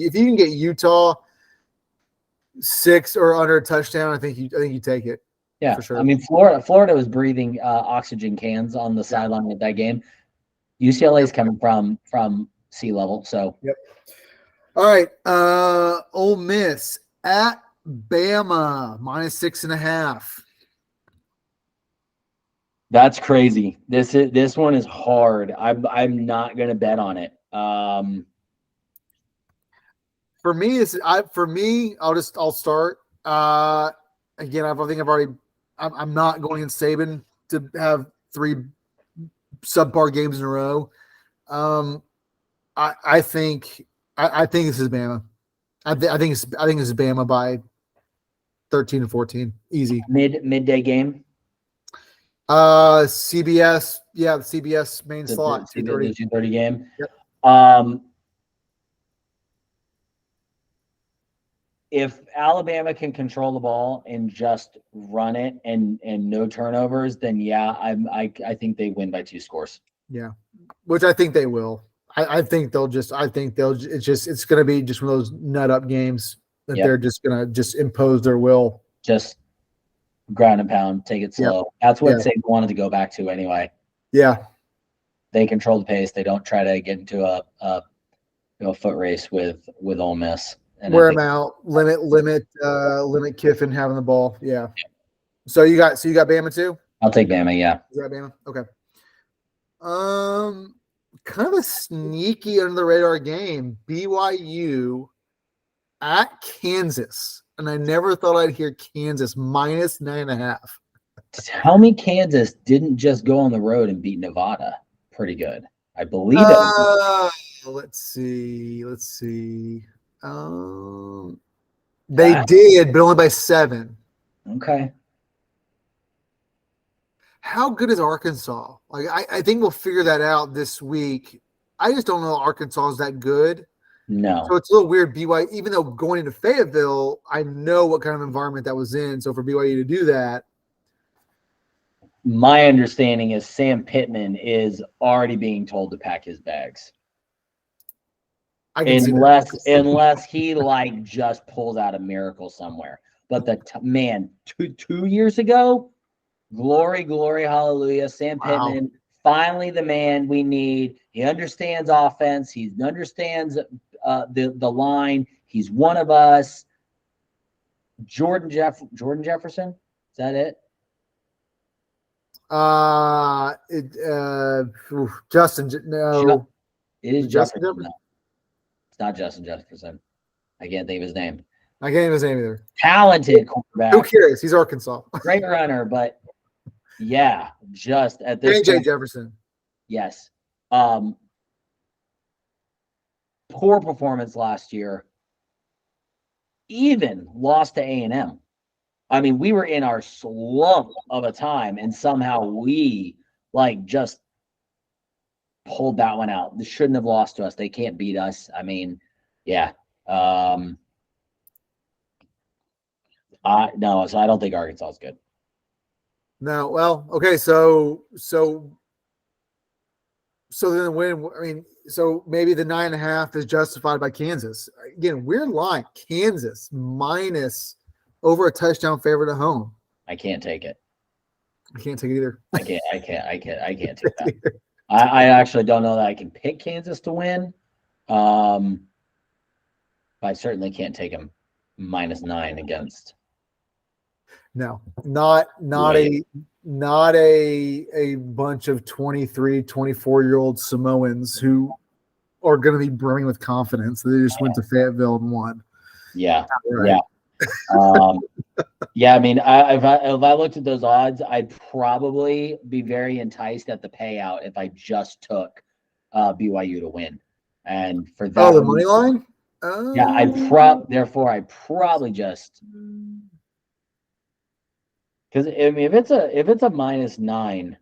Utah 6 or under a touchdown, I think you take it. Yeah, for sure. I mean, Florida was breathing oxygen cans on the sideline with that game. UCLA is coming from sea level, so. Yep. All right, Ole Miss at Bama -6.5. That's crazy. This one is hard. I'm not gonna bet on it. For me, I'll start. Again, I'm not going in Saban to have 3 subpar games in a row. I think this is Bama. I think it's Bama by 13 to 14, easy. Midday game. CBS, the CBS main slot, 2:30. 2:30 game. Yep. If Alabama can control the ball and just run it and no turnovers, then yeah, I think they win by 2 scores. Yeah, which I think they will. I think they'll just. It's going to be just one of those nut up games that they're just going to just impose their will. Just ground and pound, take it slow. Yep. That's what Saban wanted to go back to anyway. Yeah, they control the pace. They don't try to get into a foot race with Ole Miss. And wear them out. Limit Kiffin having the ball. Yeah. So you got Bama too? I'll take Bama. Yeah. Is that Bama? Okay. Kind of a sneaky under the radar game. BYU at Kansas, and I never thought I'd hear Kansas minus 9.5. Tell me Kansas didn't just go on the road and beat Nevada pretty good. I believe it was. Let's see. They did, but only by 7. Okay. How good is Arkansas? Like, I think we'll figure that out this week. I just don't know Arkansas is that good. No. So it's a little weird. BYU, even though going into Fayetteville, I know what kind of environment that was in. So for BYU to do that, my understanding is Sam Pittman is already being told to pack his bags. Unless he like just pulls out a miracle somewhere. But man, two years ago, glory, hallelujah, Sam Pittman, finally the man we need. He understands offense. He understands the line. He's one of us. Jordan Jefferson, is that it? Justin, no. It is Jefferson. No. It's not Justin Jefferson. I can't think of his name. I can't think of his name either. Talented quarterback. Who cares? He's Arkansas. Great runner, but yeah, just at this point, Jefferson. Yes. Poor performance last year. Even lost to A&M. I mean, we were in our slump of a time, and somehow we like just pulled that one out. They shouldn't have lost to us. They can't beat us. I mean, yeah. So I don't think Arkansas is good. No, well, okay, so then when so maybe the 9.5 is justified by Kansas. Again, weird line. Kansas minus over a touchdown favorite at home. I can't take it. I can't take it either. I can't take that. I actually don't know that I can pick Kansas to win. But I certainly can't take them minus 9 against. No, not a bunch of 23, 24-year-old Samoans who are going to be brimming with confidence. They just went to Fayetteville and won. Yeah. Right. Yeah. Yeah, I mean, if I looked at those odds, I'd probably be very enticed at the payout if I just took BYU to win. And for that, the money line. Yeah, I probably just because I mean, if it's a minus 9,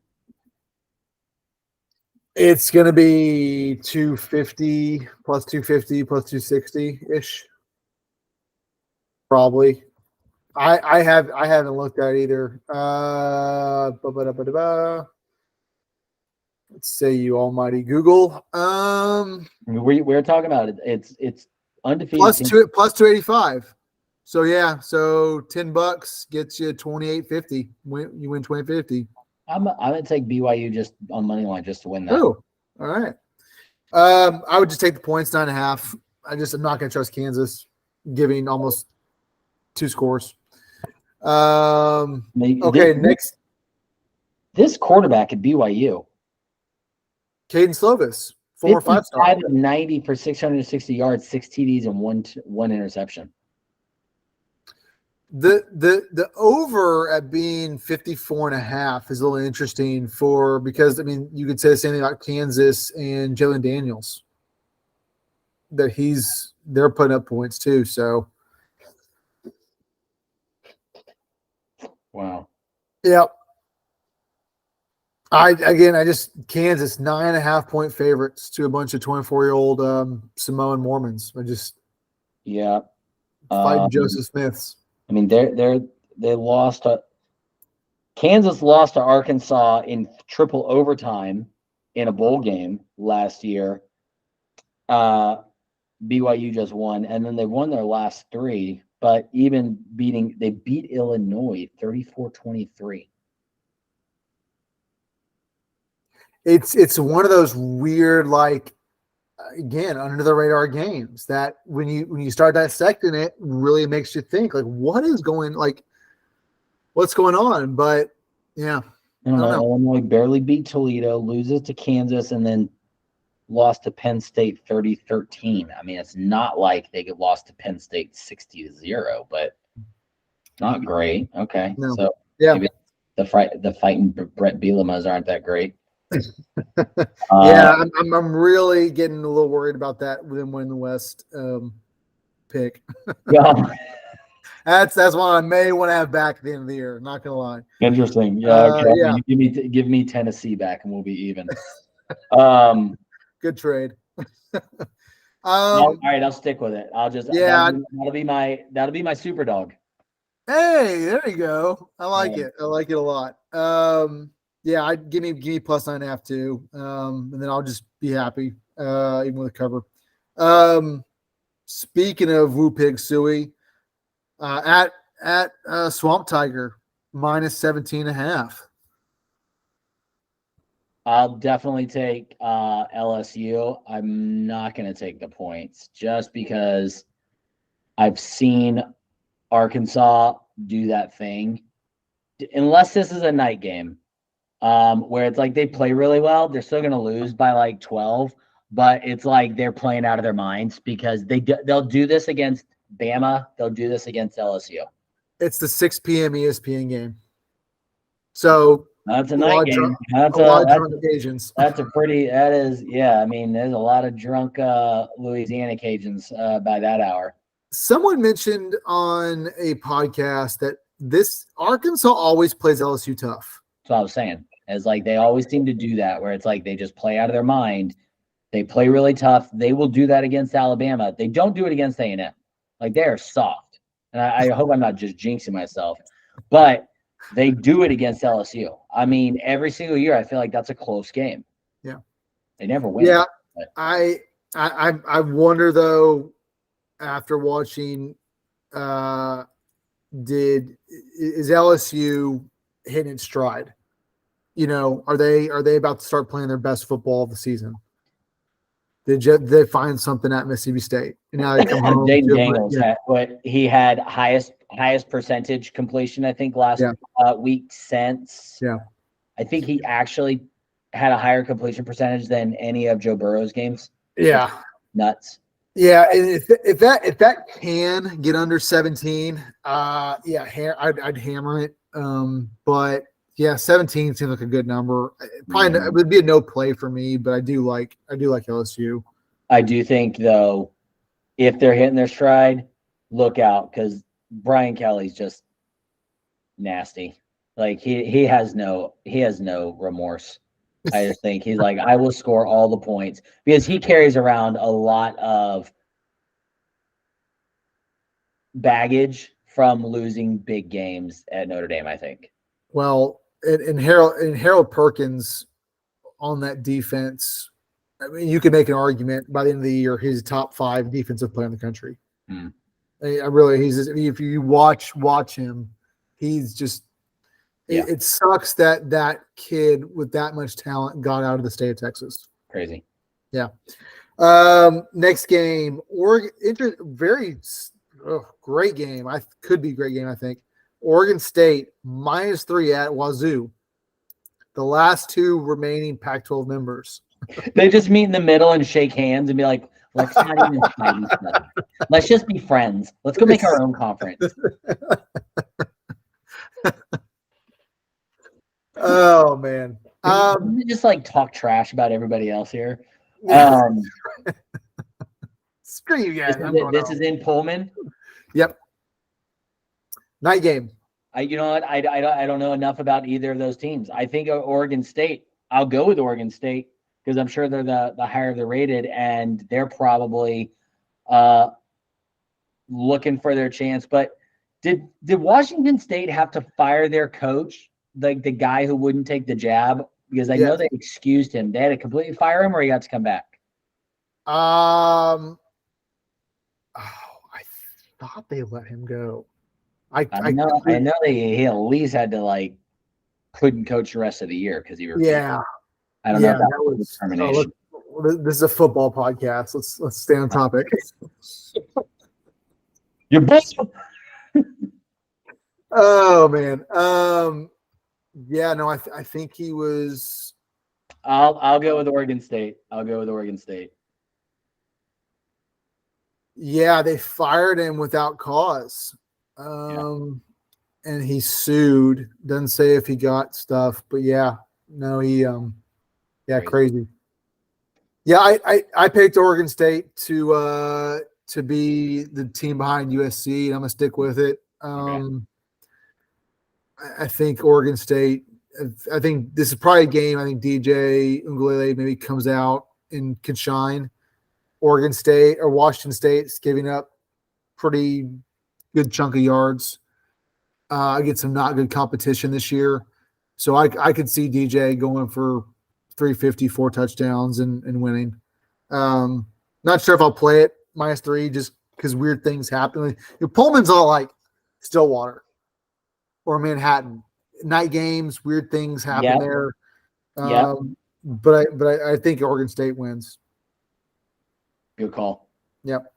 it's gonna be 250 plus 250 plus 260 ish. Probably. I haven't looked at it either. Let's say you almighty Google. We're talking about it. It's undefeated. Plus 285. So yeah, so $10 gets you 28.50. You win 20.50. I'm gonna take BYU just on money line just to win that. Oh, all right. I would just take the points 9.5. I'm not gonna trust Kansas giving almost 2 scores. Okay, next. This quarterback at BYU, Caden Slovis, former 5-star. 55 of 90 for 660 yards, 6 TDs, and one interception. The over at being 54.5 is a little interesting because I mean you could say the same thing about Kansas and Jalen Daniels. That they're putting up points too, so. Wow. Yep. Kansas 9.5 point favorites to a bunch of 24-year-old Samoan Mormons. Fighting Joseph Smiths. I mean, they lost Kansas lost to Arkansas in triple overtime in a bowl game last year. BYU just won, and then they won their last 3. But even they beat Illinois 34-23. It's one of those weird, like, again, under the radar games that when you start dissecting it, really makes you think, like, what is going, like, what's going on. But yeah, I don't know. know. Illinois barely beat Toledo, loses to Kansas, and then lost to Penn State 30-13. I mean, it's not like they get lost to Penn State 60-0, but not great. Okay. No. So Yeah. maybe the fighting Brett Bielemas aren't that great. Yeah, I'm really getting a little worried about that with them winning the West pick. Yeah. That's one I may want to have back at the end of the year. Not gonna lie. Interesting. Yeah. Okay. Yeah. Give me Tennessee back, and we'll be even. Good trade. All right, I'll stick with it. I'll just that'll be my super dog. Hey, there you go. I like it. I like it a lot. Yeah, I'd give me +9.5 too. And then I'll just be happy, even with a cover. Speaking of Woo Pig Suey, at Swamp Tiger -17.5. I'll definitely take LSU. I'm not going to take the points just because I've seen Arkansas do that thing. Unless this is a night game, where it's like they play really well, they're still going to lose by like 12, but it's like they're playing out of their minds because they'll do this against Bama. They'll do this against LSU. It's the 6 p.m. ESPN game. So that's a night game. That's a lot of drunk occasions. That is, yeah. I mean, there's a lot of drunk Louisiana Cajuns by that hour. Someone mentioned on a podcast that this Arkansas always plays LSU tough. That's what I was saying. It's like they always seem to do that, where it's like they just play out of their mind. They play really tough. They will do that against Alabama. They don't do it against A&M. Like, they are soft. And I hope I'm not just jinxing myself, but they do it against LSU. I mean, every single year, I feel like that's a close game. Yeah, they never win. Yeah, I wonder though. After watching, is LSU hitting its stride? You know, are they about to start playing their best football of the season? Did they find something at Mississippi State? And now they come home. Jaden Daniels he had highest percentage completion, I think, last week since. Yeah, I think he actually had a higher completion percentage than any of Joe Burrow's games. Yeah, nuts. Yeah, and if that can get under 17, I'd hammer it. But yeah, 17 seems like a good number. Probably it would be a no play for me, but I do like LSU. I do think though, if they're hitting their stride, look out, because Brian Kelly's just nasty. Like he has no remorse. I just think he's like, I will score all the points, because he carries around a lot of baggage from losing big games at Notre Dame, I think. Well, and Harold Perkins on that defense, I mean, you can make an argument by the end of the year he's a top 5 defensive player in the country. If you watch him, he's just. It sucks that kid with that much talent got out of the state of Texas. Crazy. Yeah. Next game, great game. Could be a great game, I think. Oregon State -3 at Wazoo. The last 2 remaining Pac-12 members. They just meet in the middle and shake hands and be like, let's not even fight each other. Let's just be friends. Let's go make our own conference. Oh man. Just like talk trash about everybody else here. Screw you guys. This is in Pullman. Yep. Night game. You know what? I don't know enough about either of those teams. I think Oregon State. I'll go with Oregon State because I'm sure they're the higher they're rated, and they're probably looking for their chance. But did Washington State have to fire their coach, like the guy who wouldn't take the jab? Because I know they excused him. They had to completely fire him, or he got to come back. I thought they let him go. I know he at least had to couldn't coach the rest of the year because he refused. Yeah. I don't know if that was termination. This is a football podcast. Let's stay on topic. You're both. Oh man. Yeah, no, I think he was. I'll go with Oregon State. Yeah, they fired him without cause. Yeah. And he sued. Doesn't say if he got stuff, but yeah, no, he yeah, crazy. Yeah, I picked Oregon State to be the team behind USC, and I'm gonna stick with it. I think Oregon State. I think this is probably a game. I think DJ Uiagalelei maybe comes out and can shine. Oregon State or Washington State's giving up pretty good chunk of yards. I get some not good competition this year, so I could see DJ going for 350, 4 touchdowns, and winning. Not sure if I'll play it -3 just because weird things happen. Pullman's all like Stillwater or Manhattan night games. Weird things happen there. But I think Oregon State wins. Good call. Yep.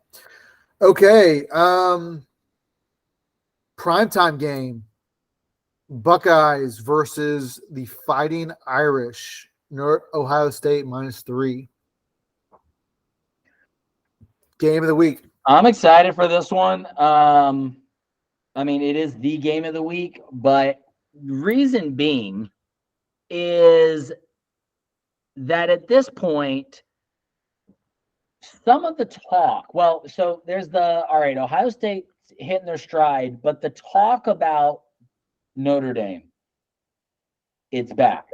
Okay. Primetime game. Buckeyes versus the Fighting Irish. North Ohio State -3. Game of the week. I'm excited for this one. I mean, it is the game of the week, but reason being is that at this point, some of the talk, well, so there's all right, Ohio State hitting their stride, but the talk about Notre Dame, it's back.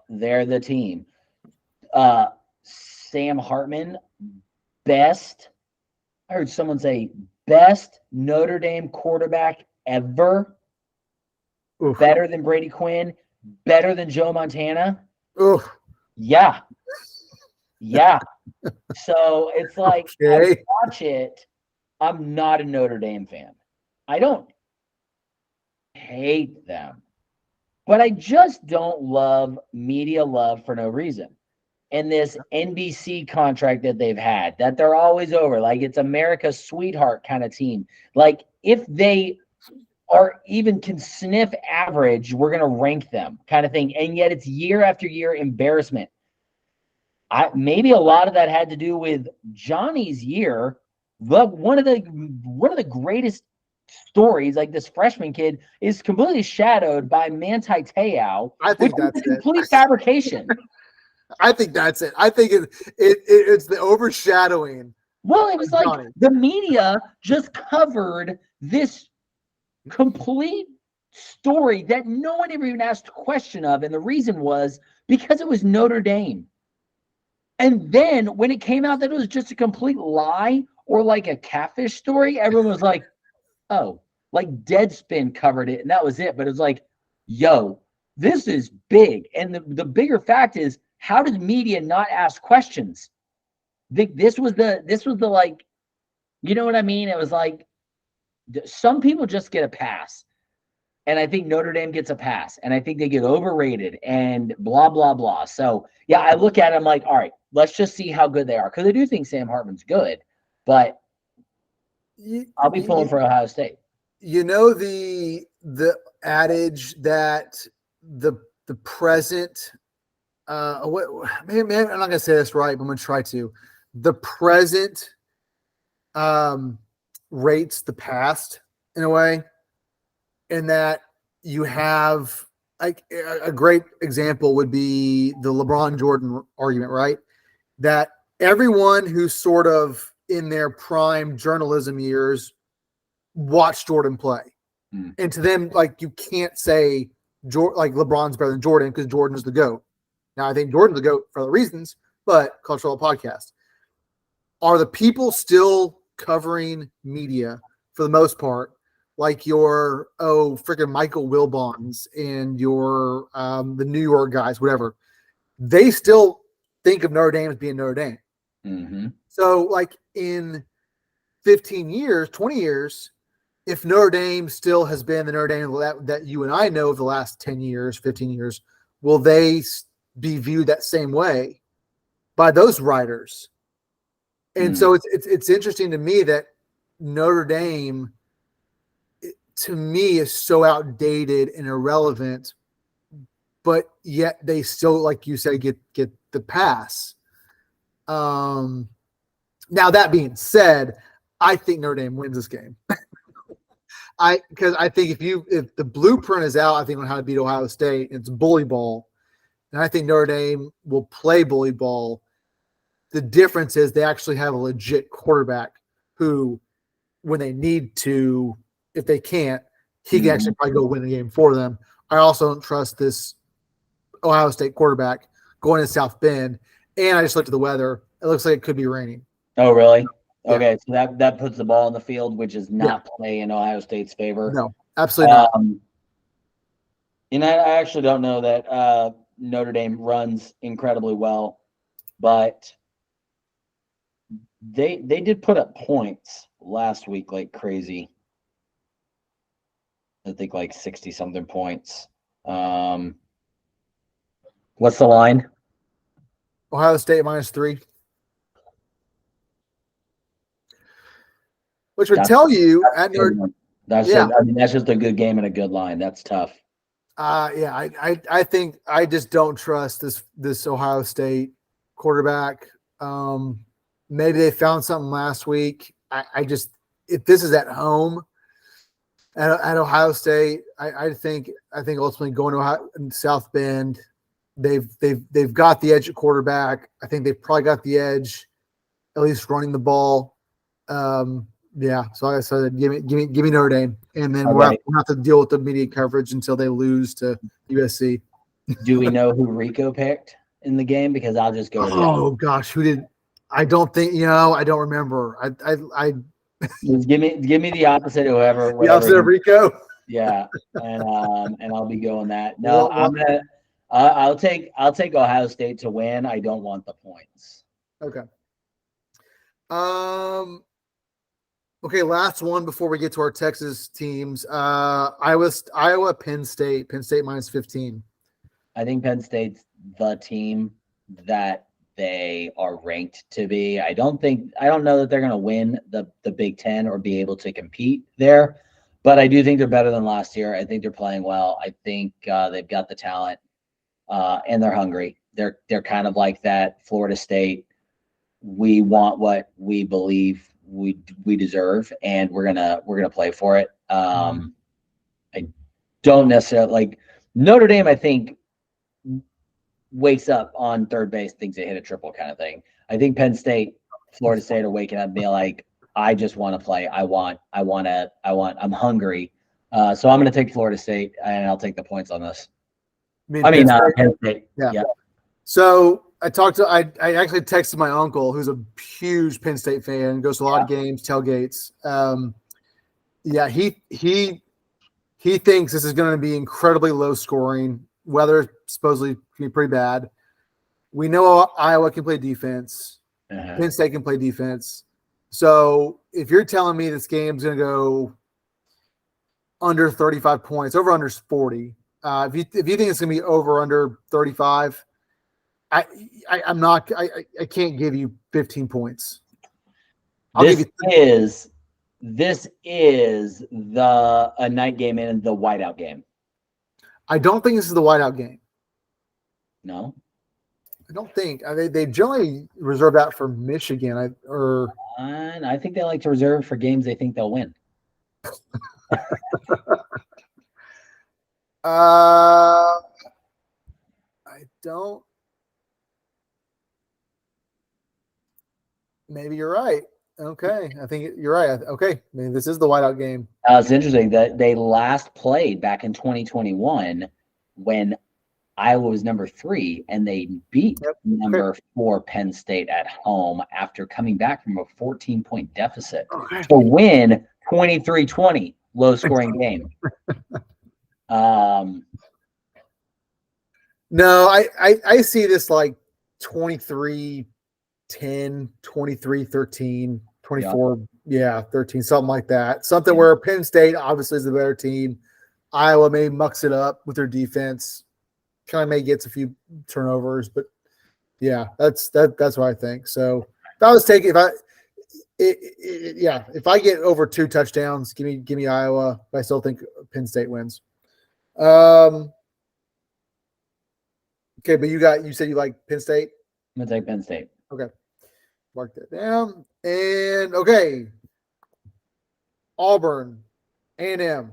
They're the team. Sam Hartman, I heard someone say best Notre Dame quarterback ever. Oof. Better than Brady Quinn, better than Joe Montana. Oof. Yeah. So it's like, I watch it. I'm not a Notre Dame fan. I don't hate them, but I just don't love media love for no reason. And this NBC contract that they've had, that they're always over, like it's America's sweetheart kind of team. Like if they are even can sniff average, we're going to rank them kind of thing. And yet it's year after year embarrassment. Maybe a lot of that had to do with Johnny's year. But one of the greatest stories, like this freshman kid, is completely shadowed by Manti Te'o. I think that's a complete fabrication. I think that's it. I think it's the overshadowing. Well, it was like Johnny. The media just covered this complete story that no one ever even asked a question of, and the reason was because it was Notre Dame. And then when it came out that it was just a complete lie or like a catfish story, everyone was like, oh, like Deadspin covered it and that was it. But it's like, yo, this is big. And the bigger fact is, how did media not ask questions? This was the like, you know what I mean? It was like some people just get a pass. And I think Notre Dame gets a pass. And I think they get overrated and blah, blah, blah. So, yeah, I look at it, I'm like, all right, let's just see how good they are. Because I do think Sam Hartman's good. But I'll be pulling for Ohio State. You know the adage that the present man, I'm not gonna say this right, but I'm gonna try to. The present rates the past in a way, in that you have like a great example would be the LeBron Jordan argument, right? That everyone who's sort of in their prime journalism years watched Jordan play. And to them, like, you can't say like LeBron's better than Jordan because Jordan's the GOAT. Now, I think Jordan's the GOAT for other reasons, but Cultural Podcast. Are the people still covering media for the most part, like your, freaking Michael Wilbons and your the New York guys, whatever? They still think of Notre Dame as being Notre Dame. Mm-hmm. So, like, in 15 years, 20 years, if Notre Dame still has been the Notre Dame that you and I know of the last 10 years, 15 years, will they be viewed that same way by those writers? And so it's interesting to me that Notre Dame, to me is so outdated and irrelevant, but yet they still, like you said, get the pass. Now that being said, I think Notre Dame wins this game. Because I think if the blueprint is out, I think on how to beat Ohio State, it's bully ball, and I think Notre Dame will play bully ball. The difference is they actually have a legit quarterback who, when they need to, if they can't, he can actually probably go win the game for them. I also don't trust this Ohio State quarterback going to South Bend. And I just looked at the weather. It looks like it could be raining. Oh, really? Yeah. Okay, so that puts the ball in the field, which is not play in Ohio State's favor. No, absolutely not. And I actually don't know that Notre Dame runs incredibly well, but they did put up points last week like crazy. I think like 60-something points. What's the line? Ohio State -3. Which would tell you at Notre That's just a good game and a good line. That's tough. I think I just don't trust this Ohio State quarterback. Maybe they found something last week. I just, if this is at home at Ohio State, I think ultimately going to South Bend, they've got the edge at quarterback. I think they've probably got the edge, at least running the ball. Yeah, so I said, give me Notre Dame, and then we'll have to deal with the media coverage until they lose to USC. Do we know who Rico picked in the game? Because I'll just go. Oh gosh, who did? I don't think I don't remember. I Just give me the opposite of whoever. The opposite of Rico. Yeah, and I'll be going that. No, I'll take Ohio State to win. I don't want the points. Okay. Okay, last one before we get to our Texas teams. Iowa, Penn State -15. I think Penn State's the team that they are ranked to be. I don't know that they're going to win the Big Ten or be able to compete there, but I do think they're better than last year. I think they're playing well. I think they've got the talent, and they're hungry. They're kind of like that Florida State. We want what we believe we deserve, and we're gonna play for it. I don't necessarily like Notre Dame. I think wakes up on third base, thinks they hit a triple kind of thing. I think Penn State, Florida State are waking up and being like, I just want to play. I'm hungry. So I'm going to take Florida State, and I'll take the points on this. Penn State. Yeah. So I actually texted my uncle, who's a huge Penn State fan, goes to a lot of games, tailgates. He thinks this is going to be incredibly low scoring. Weather supposedly can be pretty bad. We know Iowa can play defense. Penn State can play defense. So if you're telling me this game's going to go under 35 points, over under 40, if you think it's going to be over under 35, I can't give you 15 points. This is a night game and the whiteout game. I don't think this is the whiteout game. No, I don't think. They generally reserve that for Michigan. I think they like to reserve for games they think they'll win. I don't. Maybe you're right. Okay, I think you're right. Okay, maybe this is the whiteout game. It's interesting that they last played back in 2021 when Iowa was number 3, and they beat number 4 Penn State at home after coming back from a 14-point deficit to win 23-20, low-scoring game. No, I see this like 23-10, 23-13, 24-13, something like that. Something where Penn State obviously is the better team. Iowa maybe mucks it up with their defense. Kind of may gets a few turnovers, but yeah, that's what I think. So if Yeah, if I get over 2 touchdowns, give me Iowa. But I still think Penn State wins. Okay, but you said you like Penn State. I'm gonna take Penn State. Okay, mark that down. And okay, Auburn, A&M,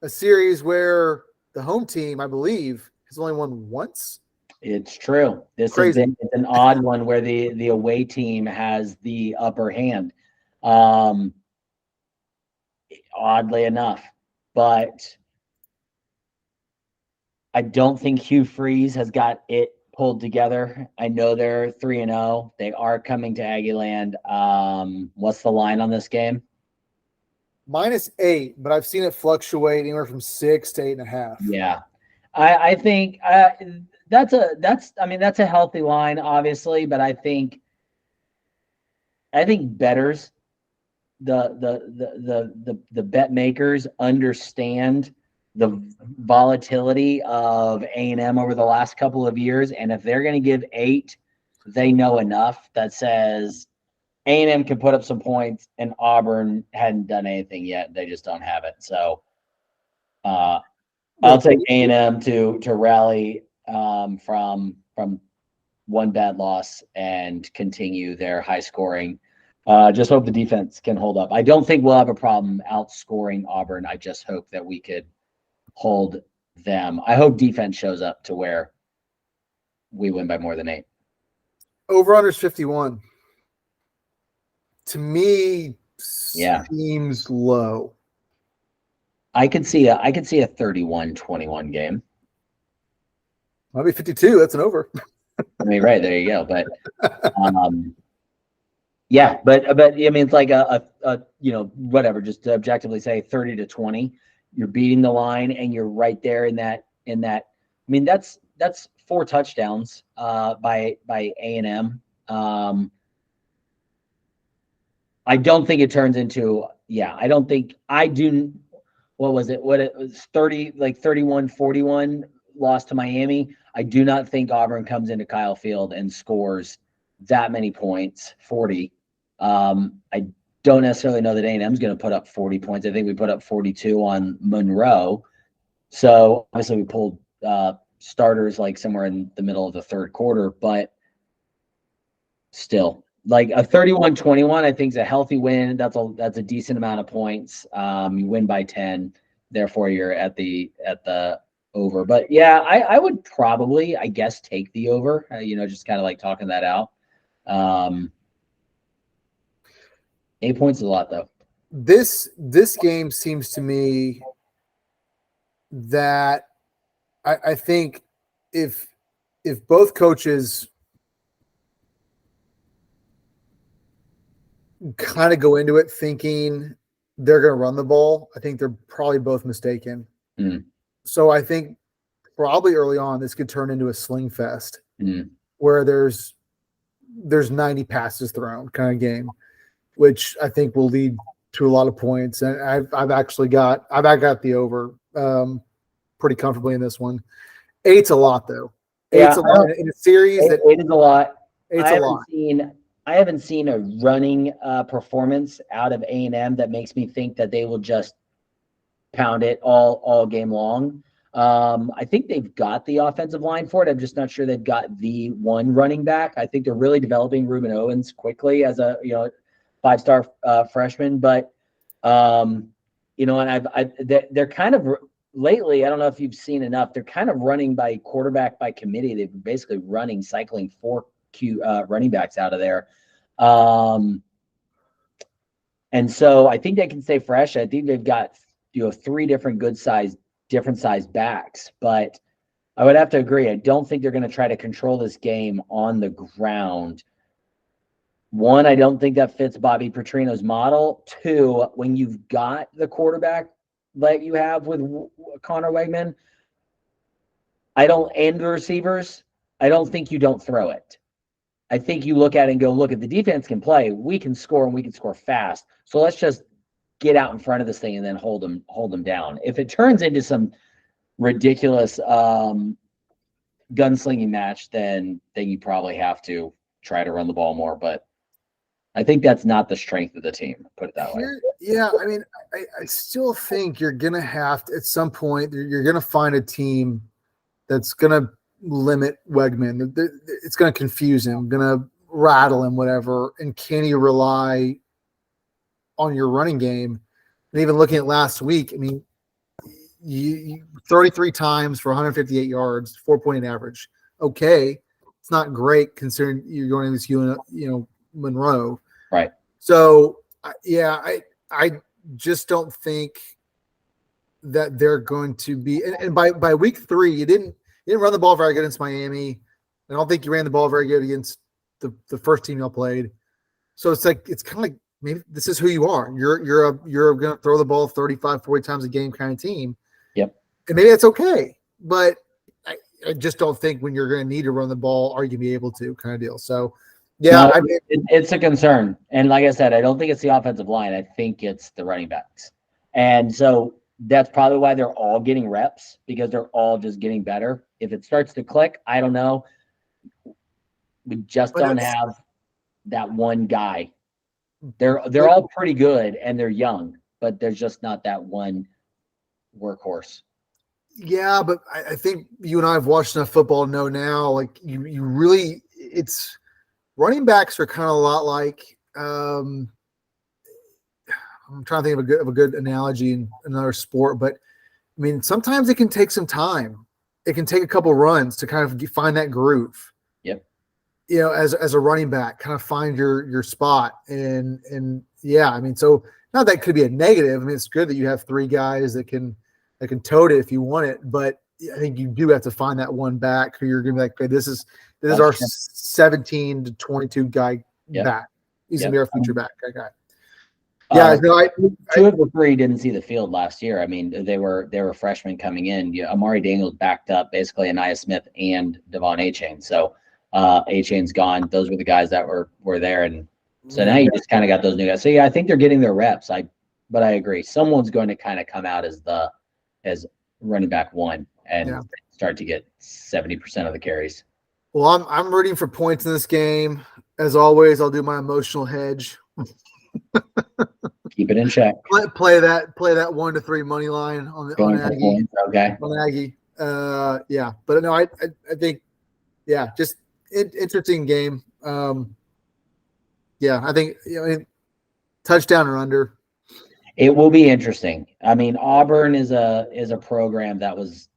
a series where the home team, I believe, has only won once. It's true. This has been an odd one where the away team has the upper hand. Oddly enough, but I don't think Hugh Freeze has got it pulled together. I know they're 3-0. They are coming to Aggieland. What's the line on this game? -8, but I've seen it fluctuate anywhere from 6 to 8.5. Yeah, I think that's a healthy line, obviously, but I think bettors, the bet makers understand the volatility of A&M over the last couple of years, and if they're going to give 8, they know enough that says A&M can put up some points, and Auburn hadn't done anything yet. They just don't have it. So I'll take A&M to rally from one bad loss and continue their high scoring. Just hope the defense can hold up. I don't think we'll have a problem outscoring Auburn. I just hope that we could hold them. I hope defense shows up to where we win by more than 8. Over-under is 51. To me, Yeah, seems low. I could see a 31-21 game. Might be 52. That's an over. I mean, right, there you go. But yeah, but I mean, it's like a whatever, just to objectively say 30-20. You're beating the line and you're right there in that. I mean, that's 4 touchdowns by A&M. I don't think it turns into, I don't think I do. What was it? What it was 31-41 loss to Miami. I do not think Auburn comes into Kyle Field and scores that many points, 40. I don't necessarily know that A&M is going to put up 40 points. I think we put up 42 on Monroe. So obviously we pulled starters like somewhere in the middle of the third quarter, but still, like a 31-21, I think is a healthy win. That's a decent amount of points. You win by 10, therefore you're at the over. But yeah, I would probably, I guess, take the over. Just kind of like talking that out. 8 points is a lot, though. This game seems to me that I think if both coaches kind of go into it thinking they're going to run the ball, I think they're probably both mistaken. So I think probably early on this could turn into a sling fest where there's 90 passes thrown kind of game, which I think will lead to a lot of points. And I've got the over pretty comfortably in this one. 8's a lot though. 8's a lot in a series. 8 is a lot. 8's a lot. I haven't seen a running performance out of A&M that makes me think that they will just pound it all game long. I think they've got the offensive line for it. I'm just not sure they've got the one running back. I think they're really developing Ruben Owens quickly as a 5-star freshman. But and they're kind of lately. I don't know if you've seen enough. They're kind of running by quarterback by committee. They've been basically cycling 4 running backs out of there. And so I think they can stay fresh. I think they've got 3 different different size backs, but I would have to agree. I don't think they're going to try to control this game on the ground. 1, I don't think that fits Bobby Petrino's model. 2, when you've got the quarterback like you have with Connor Wegman, and the receivers, I don't think you don't throw it. I think you look at it and go, look, if the defense can play, we can score and we can score fast. So let's just get out in front of this thing and then hold them down. If it turns into some ridiculous gunslinging match, then you probably have to try to run the ball more. But I think that's not the strength of the team. Put it that way. Yeah, I mean, I still think you're gonna have to at some point. You're gonna find a team that's gonna limit Wegman. It's gonna confuse him, gonna rattle him, whatever. And can you rely on your running game? And even looking at last week, I mean, you 33 times for 158 yards, 4.8 average. Okay, it's not great considering you're going against Monroe. Right. So yeah, I just don't think that they're going to be. And by week 3, you didn't run the ball very good against Miami. I don't think you ran the ball very good against the first team y'all played. So it's kind of like maybe this is who you are. You're going to throw the ball 35, 40 times a game kind of team. Yep. And maybe that's okay, but I just don't think when you're going to need to run the ball, are you going to be able to kind of deal. So, yeah. No, it's a concern. And like I said, I don't think it's the offensive line. I think it's the running backs. And so that's probably why they're all getting reps, because they're all just getting better. If it starts to click, I don't know. We just don't have that one guy. They're all pretty good and they're young, but there's just not that one workhorse. Yeah, but I think you and I have watched enough football to know now, like you really, it's running backs are kind of a lot like I'm trying to think of a good analogy in another sport, but I mean sometimes it can take some time. It can take a couple runs to kind of find that groove. Yep. As a running back, kind of find your spot and yeah, I mean, so not that could be a negative. I mean, it's good that you have 3 guys that can tote it if you want it, but I think you do have to find that one back who you're going to be like, okay, this is our 17 to 22 guy back. He's going to be our future back guy. Yeah, two of the 3 didn't see the field last year. I mean, they were freshmen coming in. Amari Daniels backed up basically Anaya Smith and Devon Achane. So Achane's gone. Those were the guys that were there, and so now you just kind of got those new guys. So yeah, I think they're getting their reps. But I agree, someone's going to kind of come out as running back 1 and start to get 70% of the carries. Well, I'm rooting for points in this game. As always, I'll do my emotional hedge. Keep it in check. Play that 1 to 3 money line on Aggie. Points. Okay. On Aggie. Yeah, but no, I think just interesting game. Yeah, I think touchdown or under. It will be interesting. I mean, Auburn is a program that was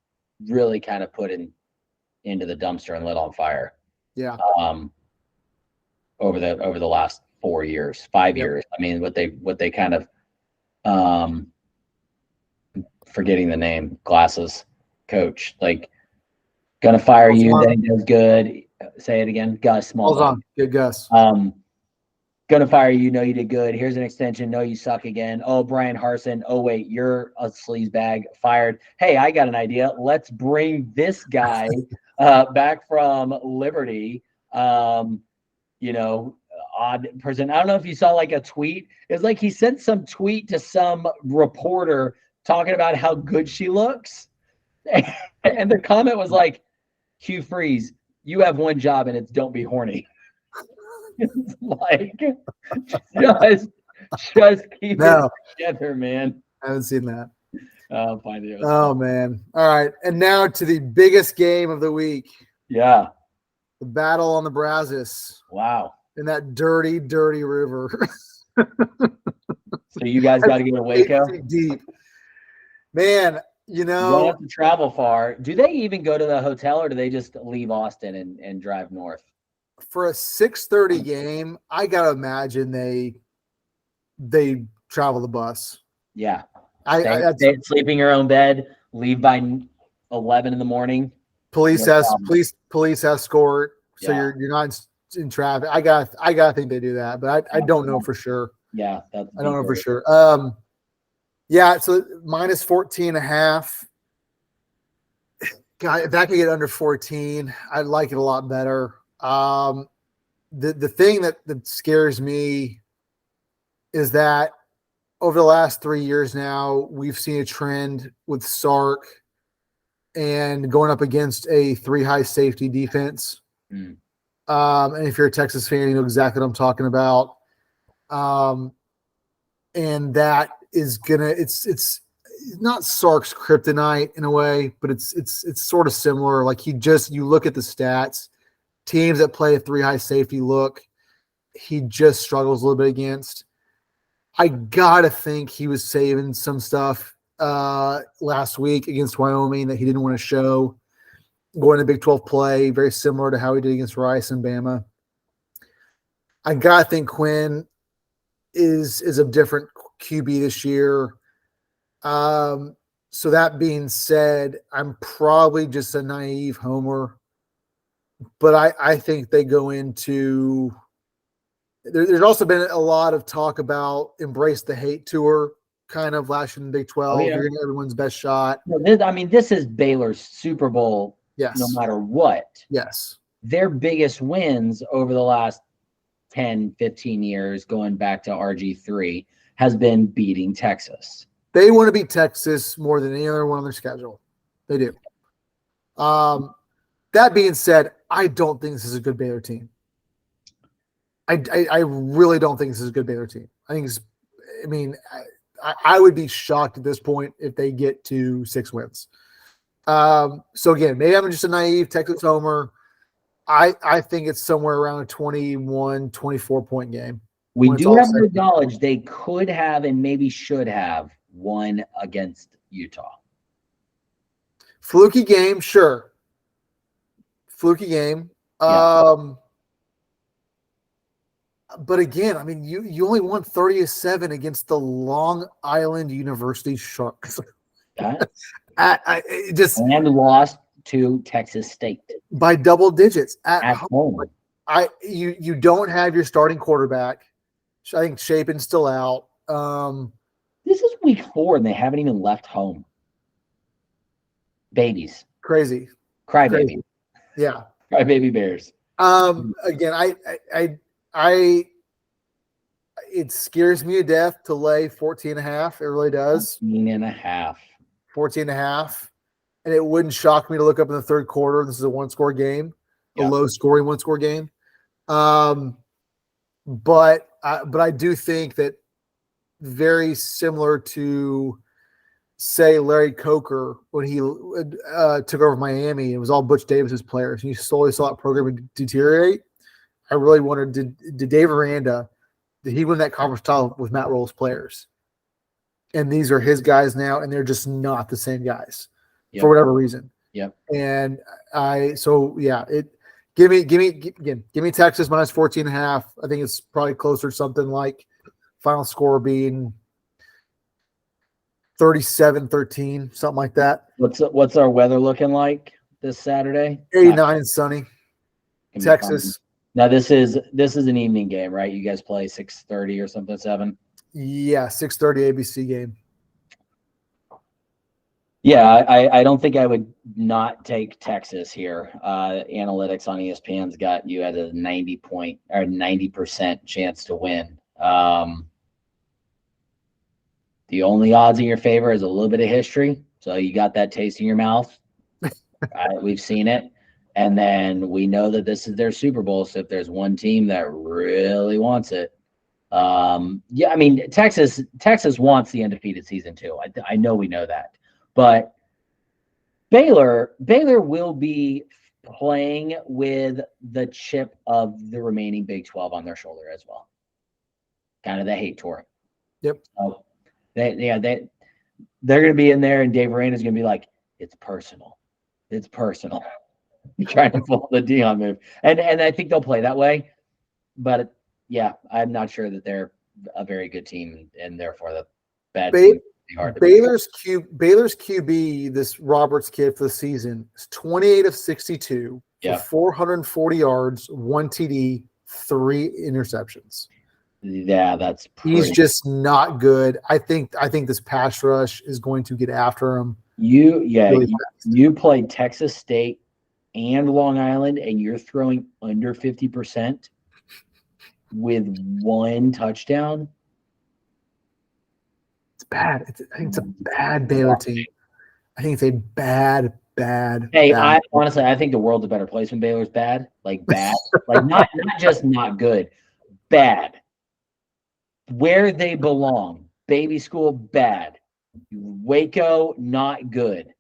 really kind of put into the dumpster and lit on fire. Yeah. Over the last 4 years, 5 years. I mean, what they kind of forgetting the name, glasses coach, like gonna fire you, then he does good. Say it again. Gus Small. Good Gus. Gonna fire you. No, you did good. Here's an extension. No, you suck again. Oh, Brian Harsin. Oh, wait, you're a sleaze bag. Fired. Hey, I got an idea. Let's bring this guy back from Liberty. Odd person. I don't know if you saw like a tweet. It's like he sent some tweet to some reporter talking about how good she looks. And the comment was like, Hugh Freeze, you have one job and it's don't be horny. It's like just keep it together, man. I haven't seen that. I'll find it. Oh man. All right. And now to the biggest game of the week. Yeah. The battle on the Brazos. Wow. In that dirty, dirty river. So you guys got to get a Waco? Deep. Man, you don't have to travel far. Do they even go to the hotel or do they just leave Austin and drive north? For a 6:30 game, I gotta imagine they travel the bus. Yeah. They sleep in your own bed, leave by 11 in the morning. Police escort. So you're not in traffic. I gotta think they do that, but I don't know for sure. Yeah, I don't know for sure. So minus 14.5. God, if that could get under 14, I'd like it a lot better. The thing that scares me is that over the last 3 years now, we've seen a trend with Sark and going up against a 3 high safety defense. And if you're a Texas fan, you know exactly what I'm talking about. And that is gonna it's not Sark's kryptonite in a way, but it's sort of similar. Like you look at the stats, teams that play a 3 high safety look, he just struggles a little bit against. I gotta think he was saving some stuff last week against Wyoming that he didn't want to show. Going to Big 12 play, very similar to how he did against Rice and Bama. I gotta think Quinn is a different QB this year. So that being said, I'm probably just a naive homer, but I think they go into. There's also been a lot of talk about embrace the hate tour, kind of last in Big 12. Yeah. You're going to everyone's best shot. This is Baylor's Super Bowl. Yes. No matter what. Yes. Their biggest wins over the last 10, 15 years, going back to RG3, has been beating Texas. They want to beat Texas more than any other one on their schedule. They do. That being said, I don't think this is a good Baylor team. I really don't think this is a good Baylor team. I would be shocked at this point if they get to 6 wins. So again, maybe I'm just a naive Texas homer. I think it's somewhere around a 21, 24-point game. We do have to acknowledge they could have and maybe should have won against Utah. Fluky game, sure. Fluky game. Yeah. But again, I mean, you only won 30-7 against the Long Island University Sharks. And lost to Texas State by double digits at home. You don't have your starting quarterback. I think Shapen's still out. This is week 4 and they haven't even left home. Babies. Crazy. Crybaby. Yeah. Crybaby Bears. Again, it scares me to death to lay 14.5. It really does. 14.5. And it wouldn't shock me to look up in the third quarter. This is a 1-score game, a low-scoring 1-score game. But I do think that very similar to, say, Larry Coker when he took over Miami. It was all Butch Davis's players. And you slowly saw that program deteriorate. I really wondered, did Dave Aranda, did he win that conference title with Matt Roll's players? And these are his guys now, and they're just not the same guys for whatever reason. Yep. And give me Texas minus 14.5. I think it's probably closer to something like final score being 37-13, something like that. What's our weather looking like this Saturday? 89 and sunny. Texas. Now this is an evening game, right? You guys play 6:30 or something, 7? Yeah, 6:30 ABC game. Yeah, I don't think I would not take Texas here. Analytics on ESPN's got you at a 90% chance to win. The only odds in your favor is a little bit of history. So you got that taste in your mouth. We've seen it. And then we know that this is their Super Bowl. So if there's one team that really wants it, Texas wants the undefeated season too. I know we know that. But Baylor will be playing with the chip of the remaining Big 12 on their shoulder as well. Kind of the hate tour. Yep. So they're going to be in there, and Dave Aranda's going to be like, it's personal. It's personal. Trying to pull the Dion move. And I think they'll play that way. But, yeah, I'm not sure that they're a very good team, and therefore the bad team. Baylor's QB, this Roberts kid for the season, is 28 of 62 for 440 yards, 1 TD, 3 interceptions. Yeah, that's he's just not good. I think this pass rush is going to get after him. You played Texas State and Long Island, and you're throwing under 50% with 1 touchdown. It's bad. I think it's a bad Baylor team. I think it's a bad. Hey, I think the world's a better place when Baylor's bad. Like bad. Like not just not good. Bad. where they belong. Baby school, bad. Waco, not good.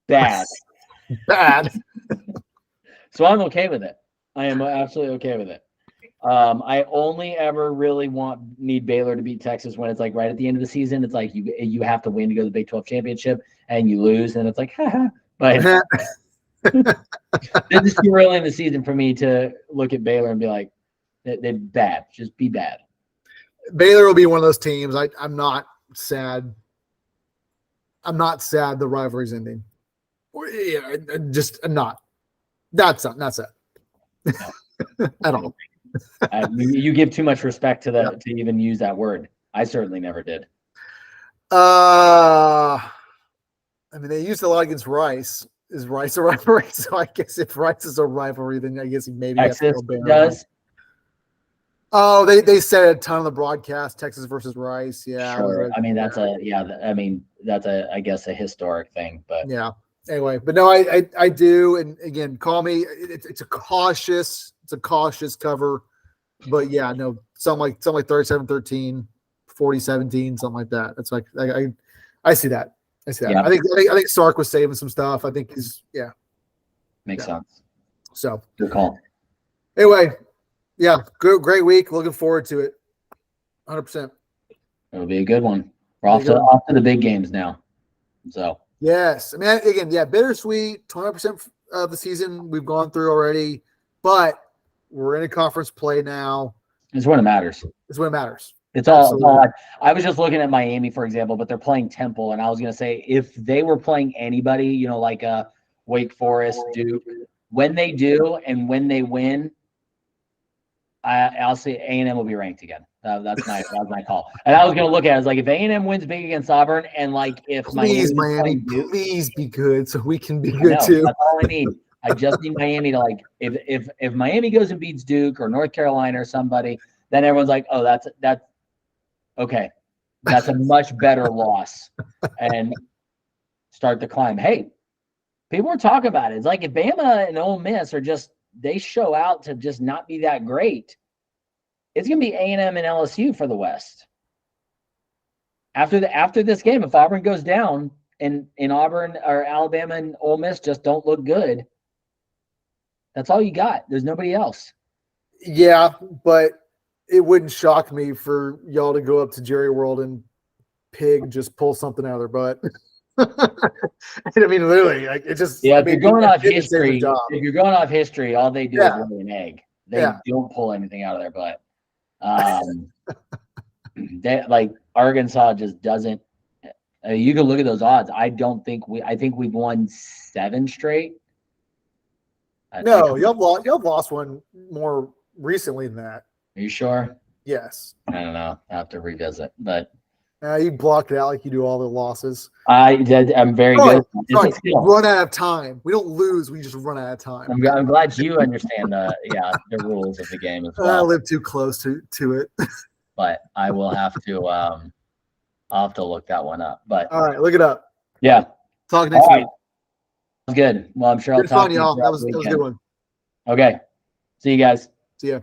Bad. Bad. So I'm okay with it. I am absolutely okay with it. I only ever really need Baylor to beat Texas when it's like right at the end of the season. It's like you have to win to go to the Big 12 championship and you lose, and it's like, haha. But this is too early in the season for me to look at Baylor and be like, they're bad. Just be bad. Baylor will be one of those teams. I'm not sad. I'm not sad the rivalry's ending. Yeah, I'm not. Not sad. No. At all. You give too much respect to to even use that word. I certainly never did. I mean, they used a lot against Rice. Is Rice a rivalry? So I guess if Rice is a rivalry, then I guess maybe Texas does. Oh, they said a ton on the broadcast. Texas versus Rice. Yeah, sure. I mean, that's I guess a historic thing. But yeah. Anyway, but no, I do. And again, call me. It's a cautious cover. But yeah, no, something like 37-13, 40-17, something like that. That's like I see that. I see that. Yeah. I think Sark was saving some stuff. I think he's makes sense. So good call. Anyway, yeah, great week. Looking forward to it. 100%. It'll be a good one. We're off to the big games now. So yes, I mean, again, yeah, bittersweet. 20% of the season we've gone through already, but we're in a conference play now. It's when it matters. It's when it matters. It's all. I was just looking at Miami, for example, but they're playing Temple, and I was going to say if they were playing anybody, like Wake Forest, Duke, when they do and when they win, I'll say A&M will be ranked again. That's my call. And I was going to look at it as like if A&M wins big against Auburn, and like if Miami, please be good so we can be good too. That's all I need. I just need Miami to like if Miami goes and beats Duke or North Carolina or somebody, then everyone's like, oh, that's okay. That's a much better loss, and start the climb. Hey, people are talking about it. It's like if Bama and Ole Miss are they show out to just not be that great, it's gonna be A&M and LSU for the West. After this game, if Auburn goes down and Auburn or Alabama and Ole Miss just don't look good, that's all you got. There's nobody else. Yeah, but it wouldn't shock me for y'all to go up to Jerry World and just pull something out of their butt. I mean, literally, like it just. Yeah, if you're going off history, all they do is lay an egg. They don't pull anything out of their butt. They like Arkansas just doesn't. You can look at those odds. I think we've won 7 straight. No, y'all lost one more recently than that. Are you sure? Yes. I don't know. I have to revisit, but you blocked it out like you do all the losses. I'm very good. Run out of time. We don't lose. We just run out of time. I'm glad you understand the rules of the game as well. I live too close to it. But I will have to. I'll have to look that one up. But all right, look it up. Yeah. Talk next week. Sounds good. Well, I'm sure I'll talk to you. Y'all. That was a good one. Okay. See you guys. See ya.